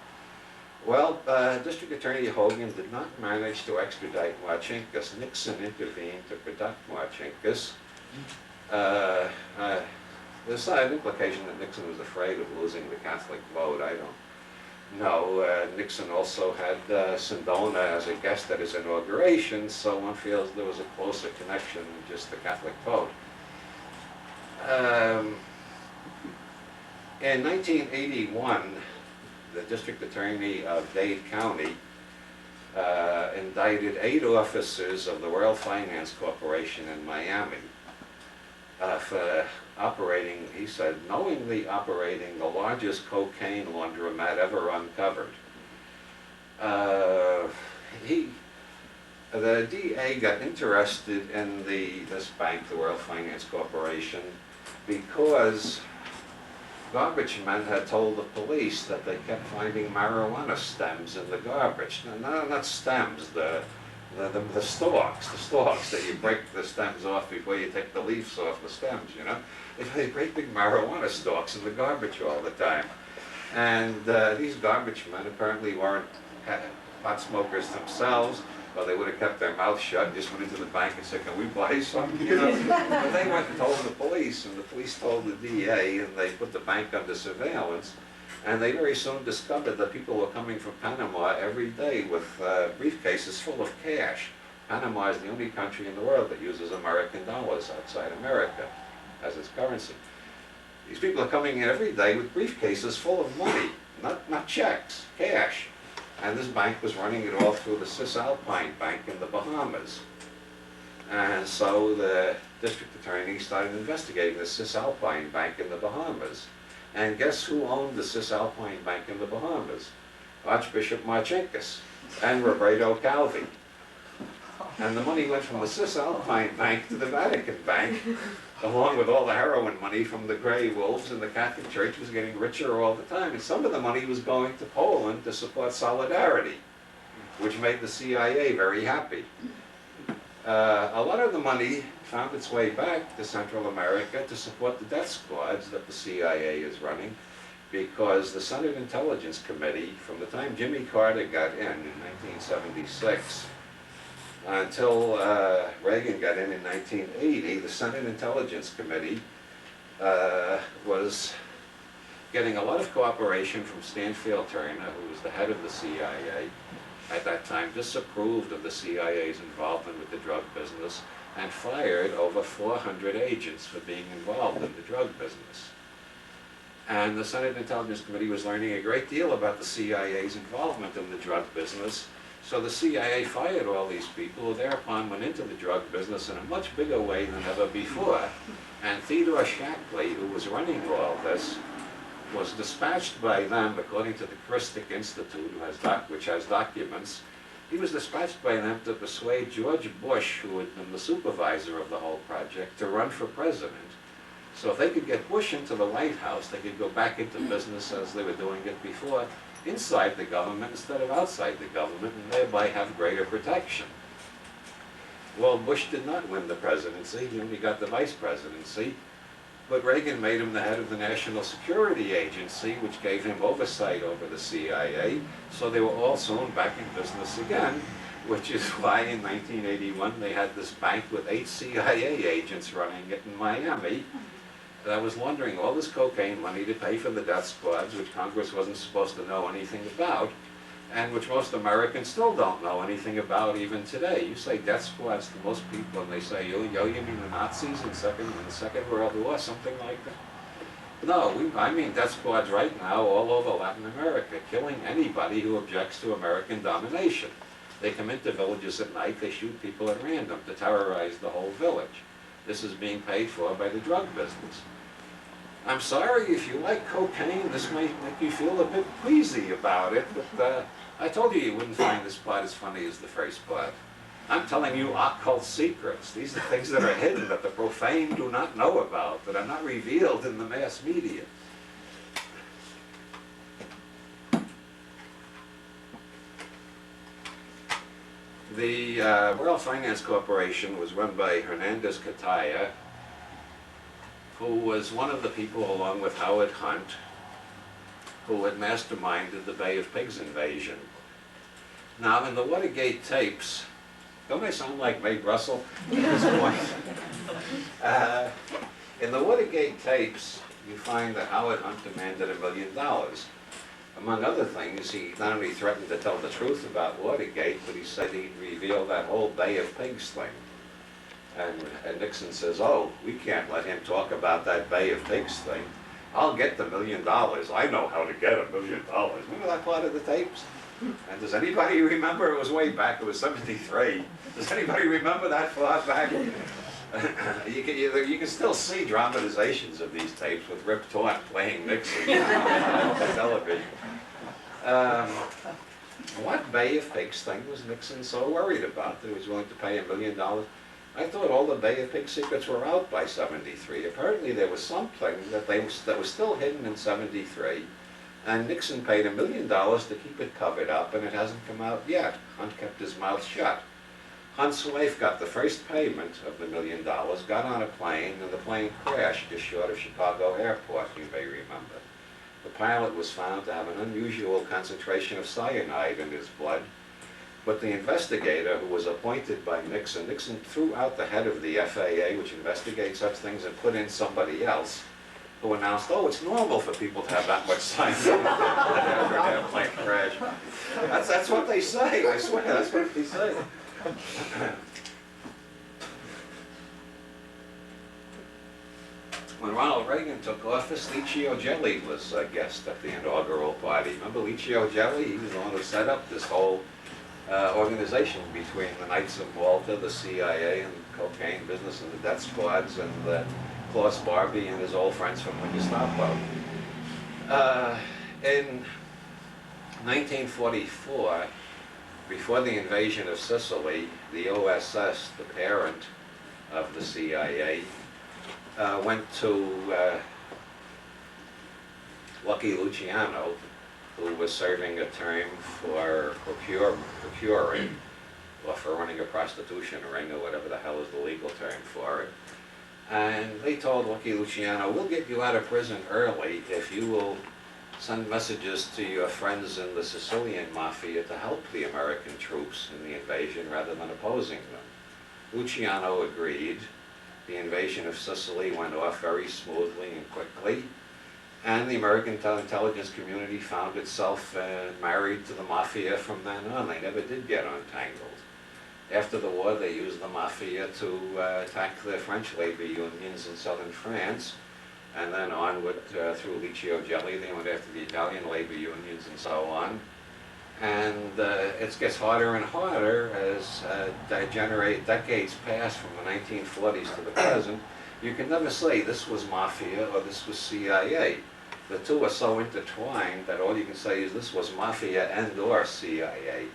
Well, District Attorney Hogan did not manage to extradite Marcinkus. Nixon intervened to protect Marcinkus. There's an implication that Nixon was afraid of losing the Catholic vote. I don't know. Nixon also had Sindona as a guest at his inauguration, so one feels there was a closer connection than just the Catholic vote. In 1981, the District Attorney of Dade County indicted 8 officers of the World Finance Corporation in Miami for operating, he said, knowingly operating the largest cocaine laundromat ever uncovered. The DA got interested in this bank, the World Finance Corporation, because garbage men had told the police that they kept finding marijuana stems in the garbage. No, not stems, the stalks that you break the stems off before you take the leaves off the stems, you know. They find great big marijuana stalks in the garbage all the time. And these garbage men apparently weren't pot smokers themselves, or they would have kept their mouth shut and just went into the bank and said, "Can we buy some?" You know? But they went and told the police, and the police told the DA, and they put the bank under surveillance. And they very soon discovered that people were coming from Panama every day with briefcases full of cash. Panama is the only country in the world that uses American dollars outside America as its currency. These people are coming in every day with briefcases full of money, not checks, cash. And this bank was running it all through the Cisalpine Bank in the Bahamas. And so the district attorney started investigating the Cisalpine Bank in the Bahamas. And guess who owned the Cisalpine Bank in the Bahamas? Archbishop Marcinkus and Roberto Calvi. And the money went from the Cisalpine Bank to the Vatican Bank, along with all the heroin money from the Grey Wolves, and the Catholic Church was getting richer all the time. And some of the money was going to Poland to support Solidarity, which made the CIA very happy. A lot of the money found its way back to Central America to support the death squads that the CIA is running, because the Senate Intelligence Committee, from the time Jimmy Carter got in 1976, until Reagan got in 1980, the Senate Intelligence Committee was getting a lot of cooperation from Stanfield Turner, who was the head of the CIA. At that time, disapproved of the CIA's involvement with the drug business and fired over 400 agents for being involved in the drug business. And the Senate Intelligence Committee was learning a great deal about the CIA's involvement in the drug business. So the CIA fired all these people, who thereupon went into the drug business in a much bigger way than ever before. And Theodore Shackley, who was running all this, was dispatched by them, according to the Christic Institute, which has documents. He was dispatched by them to persuade George Bush, who had been the supervisor of the whole project, to run for president. So if they could get Bush into the White House, they could go back into business as they were doing it before, inside the government instead of outside the government, and thereby have greater protection. Well, Bush did not win the presidency. He only got the vice presidency. But Reagan made him the head of the National Security Agency, which gave him oversight over the CIA. So they were all soon back in business again, which is why in 1981 they had this bank with 8 CIA agents running it in Miami. That was laundering all this cocaine money to pay for the death squads, which Congress wasn't supposed to know anything about, and which most Americans still don't know anything about even today. You say death squads to most people, and they say, you mean the Nazis in the Second World War, something like that? No, I mean death squads right now all over Latin America, killing anybody who objects to American domination. They come into villages at night, they shoot people at random to terrorize the whole village. This is being paid for by the drug business. I'm sorry, if you like cocaine, this might make you feel a bit queasy about it, but I told you wouldn't find this part as funny as the first part. I'm telling you occult secrets. These are things that are hidden, that the profane do not know about, that are not revealed in the mass media. The World Finance Corporation was run by Hernandez Cataya, who was one of the people, along with Howard Hunt, who had masterminded the Bay of Pigs invasion. Now, in the Watergate tapes, don't I sound like Mae Russell at this point? In the Watergate tapes, you find that Howard Hunt demanded $1 million. Among other things, he not only threatened to tell the truth about Watergate, but he said he'd reveal that whole Bay of Pigs thing. And Nixon says, oh, we can't let him talk about that Bay of Pigs thing. I'll get the $1 million. I know how to get $1 million. Remember that part of the tapes? And does anybody remember? It was way back. It was '73. Does anybody remember that far back? You can still see dramatizations of these tapes with Rip Torn playing Nixon on television. What Bay of Pigs thing was Nixon so worried about that he was willing to pay $1 million? I thought all the Bay of Pigs secrets were out by '73. Apparently there was something that was still hidden in '73, and Nixon paid $1 million to keep it covered up, and it hasn't come out yet. Hunt kept his mouth shut. Hunt's wife got the first payment of the $1 million, got on a plane, and the plane crashed just short of Chicago Airport, you may remember. The pilot was found to have an unusual concentration of cyanide in his blood, but the investigator who was appointed by Nixon threw out the head of the FAA, which investigates such things, and put in somebody else who announced, oh, it's normal for people to have that much cyanide after an airplane crash. That's what they say, I swear, that's what they say. When Ronald Reagan took office, Licio Gelli was a guest at the inaugural party. Remember Licio Gelli? He was the one who set up this whole organization between the Knights of Malta, the CIA, and the cocaine business, and the death squads, and Klaus Barbie and his old friends from the Gestapo. In 1944, before the invasion of Sicily, the OSS, the parent of the CIA, went to Lucky Luciano, who was serving a term for procuring, or for running a prostitution ring, or whatever the hell is the legal term for it. And they told Lucky Luciano, we'll get you out of prison early if you will send messages to your friends in the Sicilian Mafia to help the American troops in the invasion rather than opposing them. Luciano agreed. The invasion of Sicily went off very smoothly and quickly, and the American intelligence community found itself married to the Mafia from then on. They never did get untangled. After the war, they used the Mafia to attack the French labor unions in southern France, and then onward through Licio Gelli, they went after the Italian labor unions and so on. And it gets harder and harder as decades pass from the 1940s to the present. You can never say this was Mafia or this was CIA. The two are so intertwined that all you can say is this was Mafia and or CIA.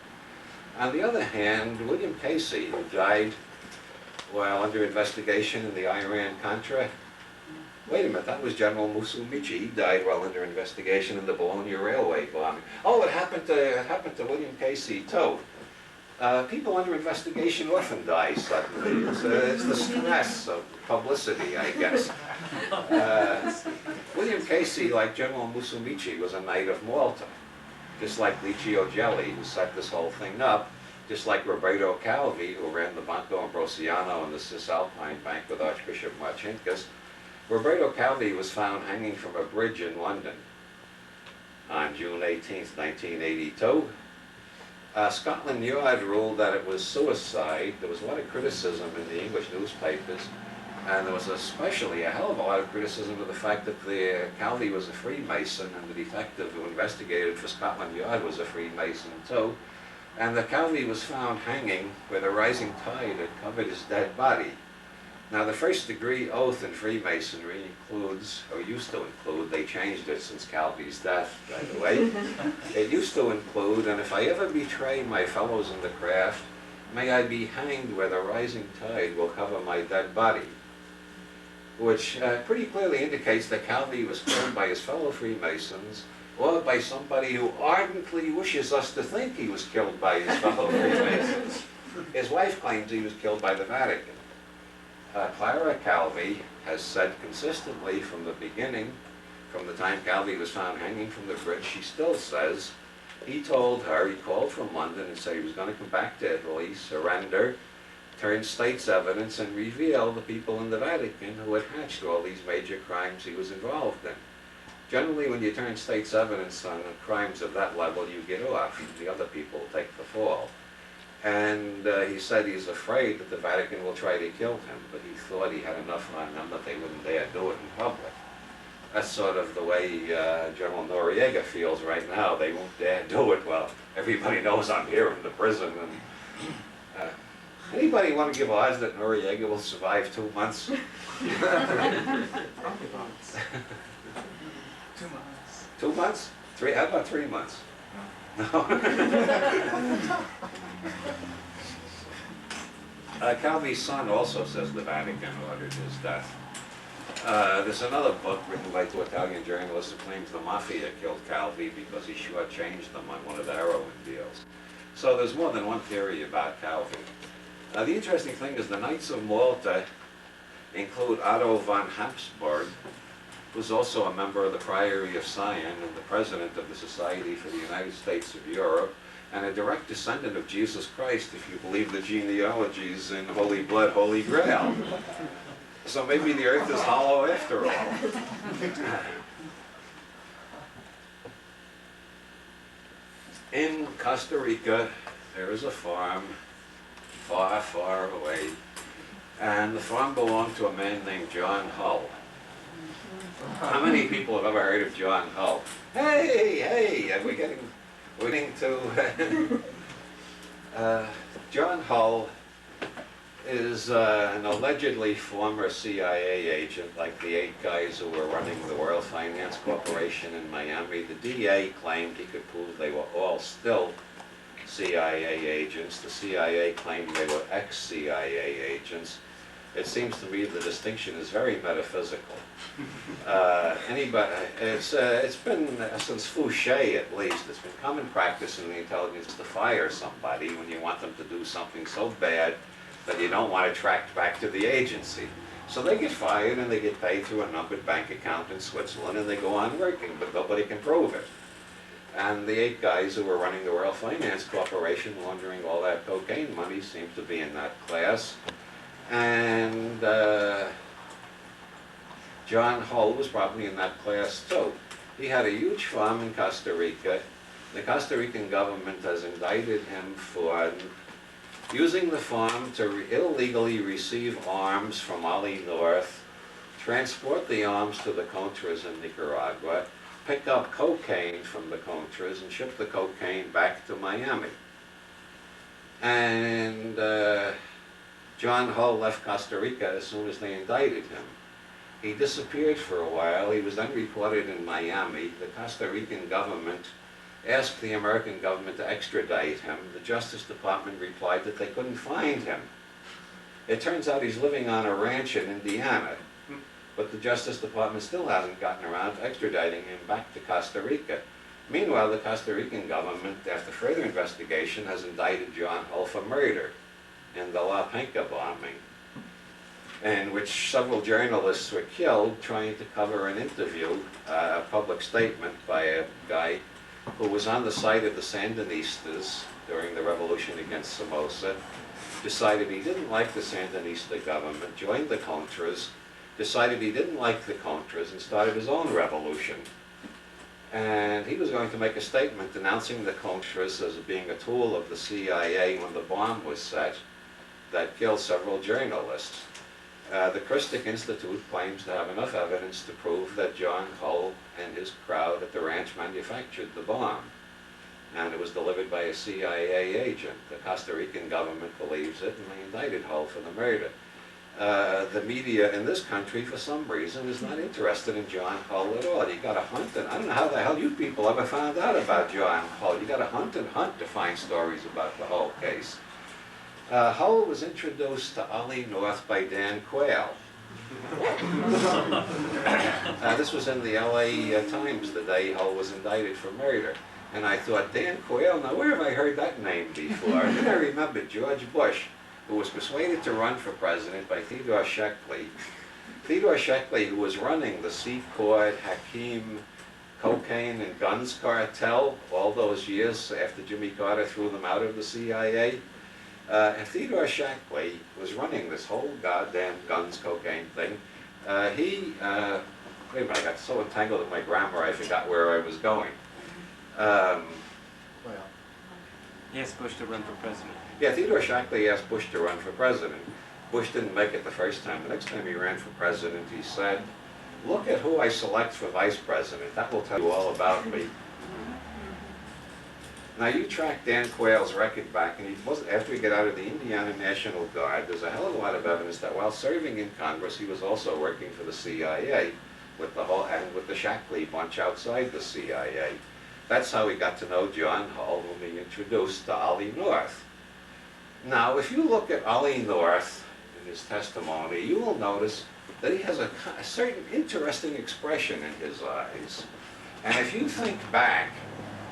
On the other hand, William Casey, who died while under investigation in the Iran-Contra, wait a minute, that was General Musumeci. He died while under investigation in the Bologna Railway bombing. Oh, it happened to William Casey too. People under investigation often die suddenly. It's the stress of publicity, I guess. William Casey, like General Musumeci, was a Knight of Malta. Just like Licio Gelli, who set this whole thing up. Just like Roberto Calvi, who ran the Banco Ambrosiano and the Cisalpine Bank with Archbishop Marcinkus. Roberto Calvi was found hanging from a bridge in London on June 18, 1982. Scotland Yard ruled that it was suicide. There was a lot of criticism in the English newspapers, and there was especially a hell of a lot of criticism of the fact that Calvi was a Freemason, and the detective who investigated for Scotland Yard was a Freemason too, and that Calvi was found hanging where the rising tide had covered his dead body. Now, the first degree oath in Freemasonry includes, or used to include, they changed it since Calvi's death, by the way. It used to include, and if I ever betray my fellows in the craft, may I be hanged where the rising tide will cover my dead body. Which pretty clearly indicates that Calvi was killed by his fellow Freemasons, or by somebody who ardently wishes us to think he was killed by his fellow Freemasons. His wife claims he was killed by the Vatican. Clara Calvi has said consistently from the beginning, from the time Calvi was found hanging from the bridge, she still says, he told her, he called from London and said he was going to come back to Italy, surrender, turn state's evidence, and reveal the people in the Vatican who had hatched all these major crimes he was involved in. Generally, when you turn state's evidence on crimes of that level, you get off. The other people take the fall. And he said he's afraid that the Vatican will try to kill him, but he thought he had enough on them that they wouldn't dare do it in public. That's sort of the way General Noriega feels right now. They won't dare do it. Well, everybody knows I'm here in the prison. And anybody want to give odds that Noriega will survive 2 months? 2 months. 2 months? Three? How about 3 months? No. Calvi's son also says the Vatican ordered his death. There's another book written by 2 Italian journalists who claims the Mafia killed Calvi because he shortchanged them on one of the heroin deals. So there's more than one theory about Calvi. The interesting thing is the Knights of Malta include Otto von Habsburg, who's also a member of the Priory of Scion and the president of the Society for the United States of Europe, and a direct descendant of Jesus Christ, if you believe the genealogies in Holy Blood, Holy Grail. So maybe the earth is hollow after all. In Costa Rica, there is a farm far, far away, and the farm belonged to a man named John Hull. How many people have ever heard of John Hull? Hey, and we're getting to John Hull is an allegedly former CIA agent, like the 8 guys who were running the World Finance Corporation in Miami. The DA claimed he could prove they were all still CIA agents. The CIA claimed they were ex-CIA agents. It seems to me the distinction is very metaphysical. It's been, since Fouché at least, it's been common practice in the intelligence to fire somebody when you want them to do something so bad that you don't want to track back to the agency. So they get fired and they get paid through a numbered bank account in Switzerland and they go on working, but nobody can prove it. And the 8 guys who were running the World Finance Corporation laundering all that cocaine money seem to be in that class. And John Hull was probably in that class too. He had a huge farm in Costa Rica. The Costa Rican government has indicted him for using the farm to illegally receive arms from Oli North, transport the arms to the Contras in Nicaragua, pick up cocaine from the Contras and ship the cocaine back to Miami. And John Hull left Costa Rica as soon as they indicted him. He disappeared for a while. He was then reported in Miami. The Costa Rican government asked the American government to extradite him. The Justice Department replied that they couldn't find him. It turns out he's living on a ranch in Indiana, but the Justice Department still hasn't gotten around to extraditing him back to Costa Rica. Meanwhile, the Costa Rican government, after further investigation, has indicted John Hull for murder in the La Penca bombing, in which several journalists were killed trying to cover an interview, a public statement by a guy who was on the side of the Sandinistas during the revolution against Somoza, decided he didn't like the Sandinista government, joined the Contras, decided he didn't like the Contras, and started his own revolution. And he was going to make a statement denouncing the Contras as being a tool of the CIA when the bomb was set that killed several journalists. The Christic Institute claims to have enough evidence to prove that John Hull and his crowd at the ranch manufactured the bomb, and it was delivered by a CIA agent. The Costa Rican government believes it, and they indicted Hull for the murder. the media in this country, for some reason, is not interested in John Hull at all. You got to hunt, and I don't know how the hell you people ever found out about John Hull. You got to hunt and hunt to find stories about the Hull case. Hull was introduced to Ollie North by Dan Quayle. This was in the LA Times the day Hull was indicted for murder. And I thought, Dan Quayle, now where have I heard that name before? And then I remembered George Bush, who was persuaded to run for president by Theodore Sheckley. Theodore Sheckley, who was running the Secord, Hakeem, cocaine and guns cartel all those years after Jimmy Carter threw them out of the CIA. And Theodore Sheckley was running this whole goddamn guns, cocaine thing. Wait a minute, I got so entangled in my grammar I forgot where I was going. Well, He asked Bush to run for president. Yeah, Theodore Sheckley asked Bush to run for president. Bush didn't make it the first time. The next time he ran for president, he said, "Look at who I select for vice president. That will tell you all about me." Now you track Dan Quayle's record back, and after he got out of the Indiana National Guard, there's a hell of a lot of evidence that while serving in Congress, he was also working for the CIA with the Sheckley bunch outside the CIA. That's how he got to know John Hull, whom he introduced to Ollie North. Now, if you look at Ollie North in his testimony, you will notice that he has a certain interesting expression in his eyes. And if you think back,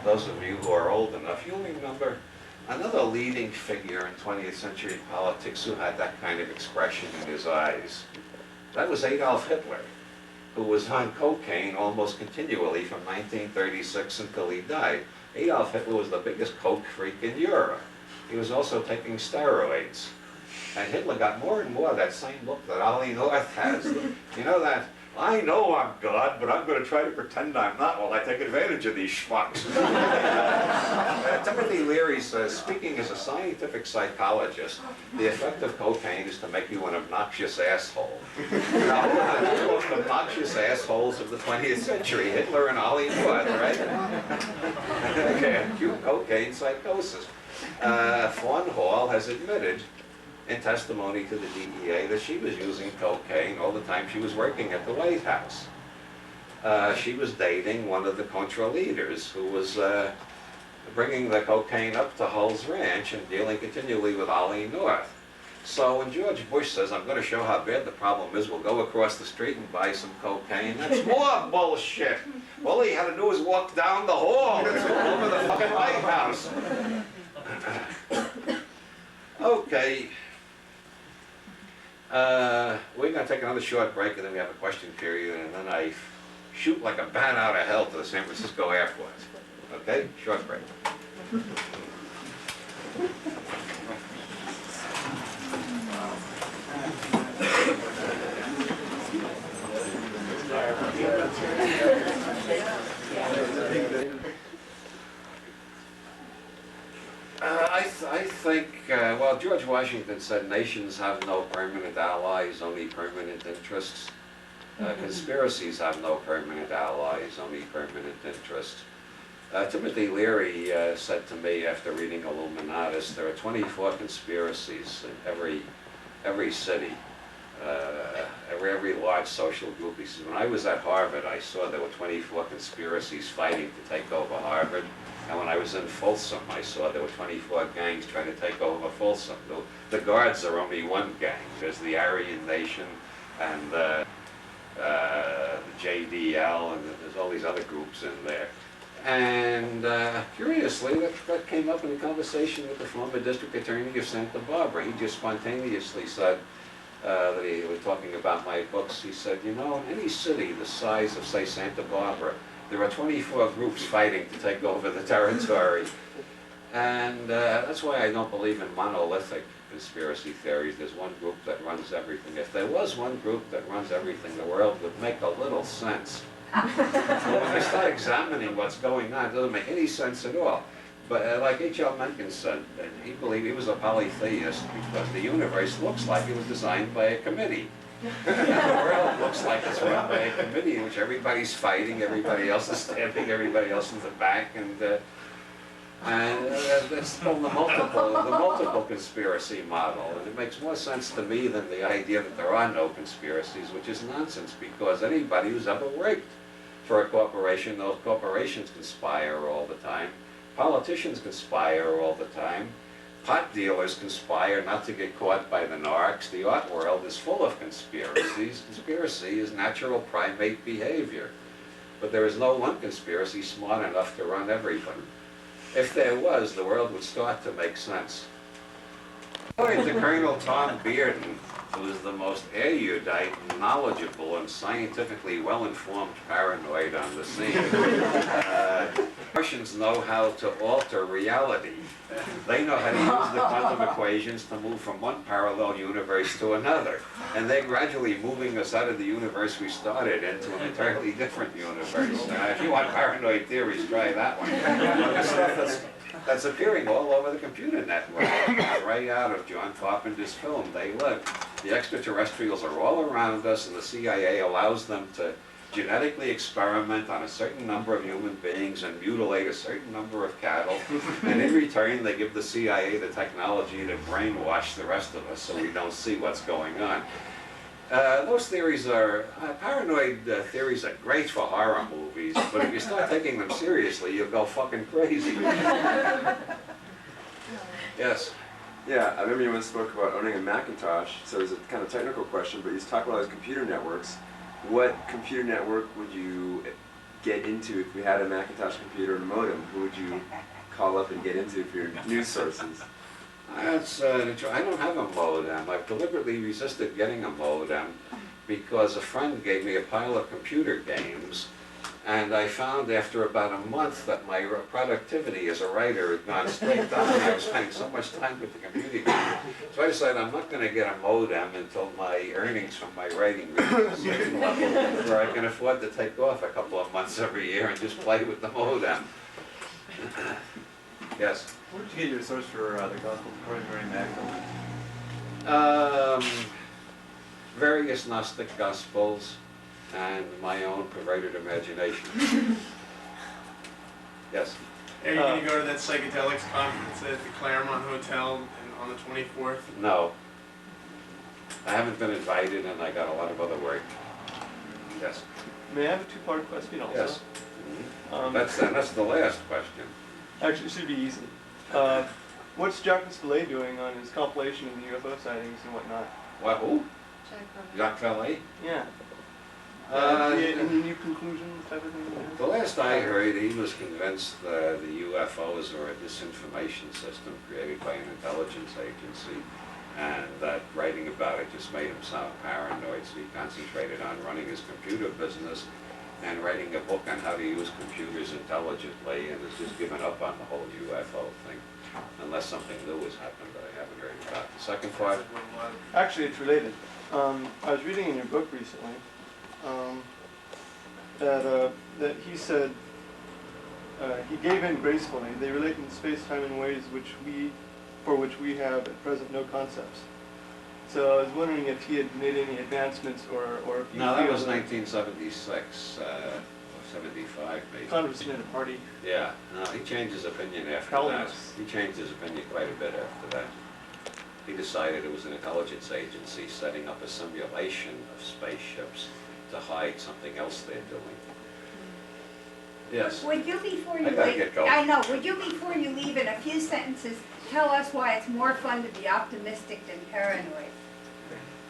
those of you who are old enough, you'll remember another leading figure in 20th century politics who had that kind of expression in his eyes. That was Adolf Hitler, who was on cocaine almost continually from 1936 until he died. Adolf Hitler was the biggest coke freak in Europe. He was also taking steroids. And Hitler got more and more that same look that Ollie North has. You know that, I know I'm God, but I'm going to try to pretend I'm not while I take advantage of these schmucks. Timothy Leary says, speaking as a scientific psychologist, the effect of cocaine is to make you an obnoxious asshole. Now, who are the two most obnoxious assholes of the 20th century? Hitler and Ollie North, right? Okay, acute cocaine psychosis. Fawn Hall has admitted in testimony to the DEA that she was using cocaine all the time she was working at the White House. She was dating one of the Contra leaders who was bringing the cocaine up to Hull's ranch and dealing continually with Ollie North. So when George Bush says, I'm going to show how bad the problem is, we'll go across the street and buy some cocaine, that's more bullshit. All he had to do was walk down the hall. It's all over the fucking White House. Okay. We're going to take another short break, and then we have a question period, and then I shoot like a bat out of hell to the San Francisco airport. Okay? Short break. I think, well, George Washington said nations have no permanent allies, only permanent interests. Conspiracies have no permanent allies, only permanent interests. Timothy Leary said to me after reading Illuminatus, there are 24 conspiracies in every city, every large social group. He said, when I was at Harvard, I saw there were 24 conspiracies fighting to take over Harvard. And when I was in Folsom, I saw there were 24 gangs trying to take over Folsom. The Guards are only one gang. There's the Aryan Nation and the JDL, and there's all these other groups in there. And curiously, that came up in a conversation with the former district attorney of Santa Barbara. He just spontaneously said that he was talking about my books. He said, you know, in any city the size of, say, Santa Barbara, there are 24 groups fighting to take over the territory. And that's why I don't believe in monolithic conspiracy theories. There's one group that runs everything. If there was one group that runs everything, the world would make a little sense. But when I start examining what's going on, it doesn't make any sense at all. But like H.L. Mencken said, he believed he was a polytheist because the universe looks like it was designed by a committee. The world looks like it's run by a committee in which everybody's fighting, everybody else is stabbing everybody else in the back, and And that's called the multiple conspiracy model. And it makes more sense to me than the idea that there are no conspiracies, which is nonsense, because anybody who's ever worked for a corporation, those corporations conspire all the time. Politicians conspire all the time. Pot dealers conspire not to get caught by the narcs. The art world is full of conspiracies. Conspiracy is natural primate behavior. But there is no one conspiracy smart enough to run everything. If there was, the world would start to make sense. According to Colonel Tom Bearden, who is the most erudite, knowledgeable, and scientifically well-informed paranoid on the scene, Russians know how to alter reality. They know how to use the quantum equations to move from one parallel universe to another. And they're gradually moving us out of the universe we started into an entirely different universe. If you want paranoid theories, try that one. The stuff that's appearing all over the computer network, right out of John Carpenter's film, They Live. The extraterrestrials are all around us, and the CIA allows them to genetically experiment on a certain number of human beings and mutilate a certain number of cattle, and in return they give the CIA the technology to brainwash the rest of us so we don't see what's going on. Those theories are, paranoid theories are great for horror movies, but if you start taking them seriously, you'll go fucking crazy. Yes? Yeah, I remember you once spoke about owning a Macintosh, so it's a kind of technical question, but you talk about those computer networks. What computer network would you get into if we had a Macintosh computer and a modem? Who would you call up and get into for your news sources? That's, I don't have a modem. I've deliberately resisted getting a modem because a friend gave me a pile of computer games, and I found after about a month that my productivity as a writer had gone straight down. I was spending so much time with the computer games. So I decided I'm not going to get a modem until my earnings from my writing reach a certain level where I can afford to take off a couple of months every year and just play with the modem. Yes? Where did you get your source for the Gospel according to Mary Magdalene? Various Gnostic Gospels and my own perverted imagination. Yes? Are you going to go to that psychedelics conference at the Claremont Hotel on the 24th? No. I haven't been invited, and I got a lot of other work. Yes? May I have a two-part question also? Yes. That's the last question. Actually, it should be easy. What's Jacques Vallée doing on his compilation of the UFO sightings and whatnot? What, who? Jacques Vallée? Yeah. Any new conclusions type of thing? The last I heard, he was convinced the UFOs were a disinformation system created by an intelligence agency, and that writing about it just made him sound paranoid, so he concentrated on running his computer business and writing a book on how to use computers intelligently, and has just given up on the whole UFO thing, unless something new has happened that I haven't heard about. The second part? Actually, it's related. I was reading in your book recently that he said he gave in gracefully. They relate in space-time in ways for which we have at present no concepts. So I was wondering if he had made any advancements or if you No, that feel was 1976, or 75 maybe. Congressman at a party. Yeah, no, he changed his opinion after Crowley that. was- He changed his opinion quite a bit after that. He decided it was an intelligence agency setting up a simulation of spaceships to hide something else they're doing. Yes? Would you, before you I gotta leave, get going. I know, would you, before you leave, in a few sentences, tell us why it's more fun to be optimistic than paranoid?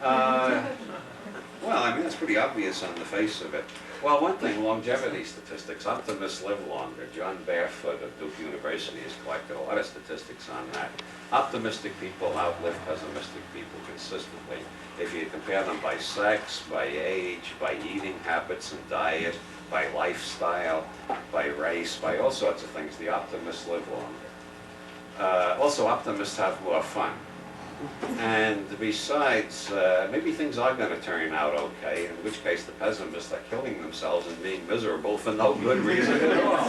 Well, I mean, it's pretty obvious on the face of it. Well, one thing, longevity statistics. Optimists live longer. John Barefoot of Duke University has collected a lot of statistics on that. Optimistic people outlive pessimistic people consistently. If you compare them by sex, by age, by eating habits and diet, by lifestyle, by race, by all sorts of things, the optimists live longer. Also, optimists have more fun. And besides, maybe things are going to turn out okay, in which case the pessimists are killing themselves and being miserable for no good reason at all.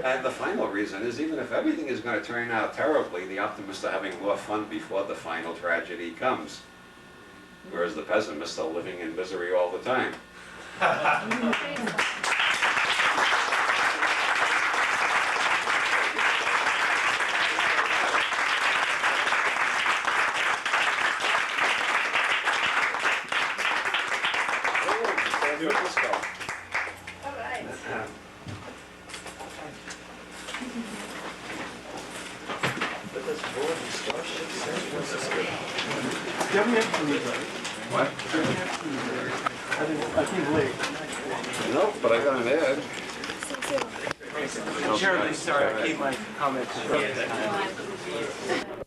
And the final reason is, even if everything is going to turn out terribly, the optimists are having more fun before the final tragedy comes. Whereas the pessimists are living in misery all the time. What? I came late. Nope, but I got an ad. Terribly sorry, I keep my comments short this time.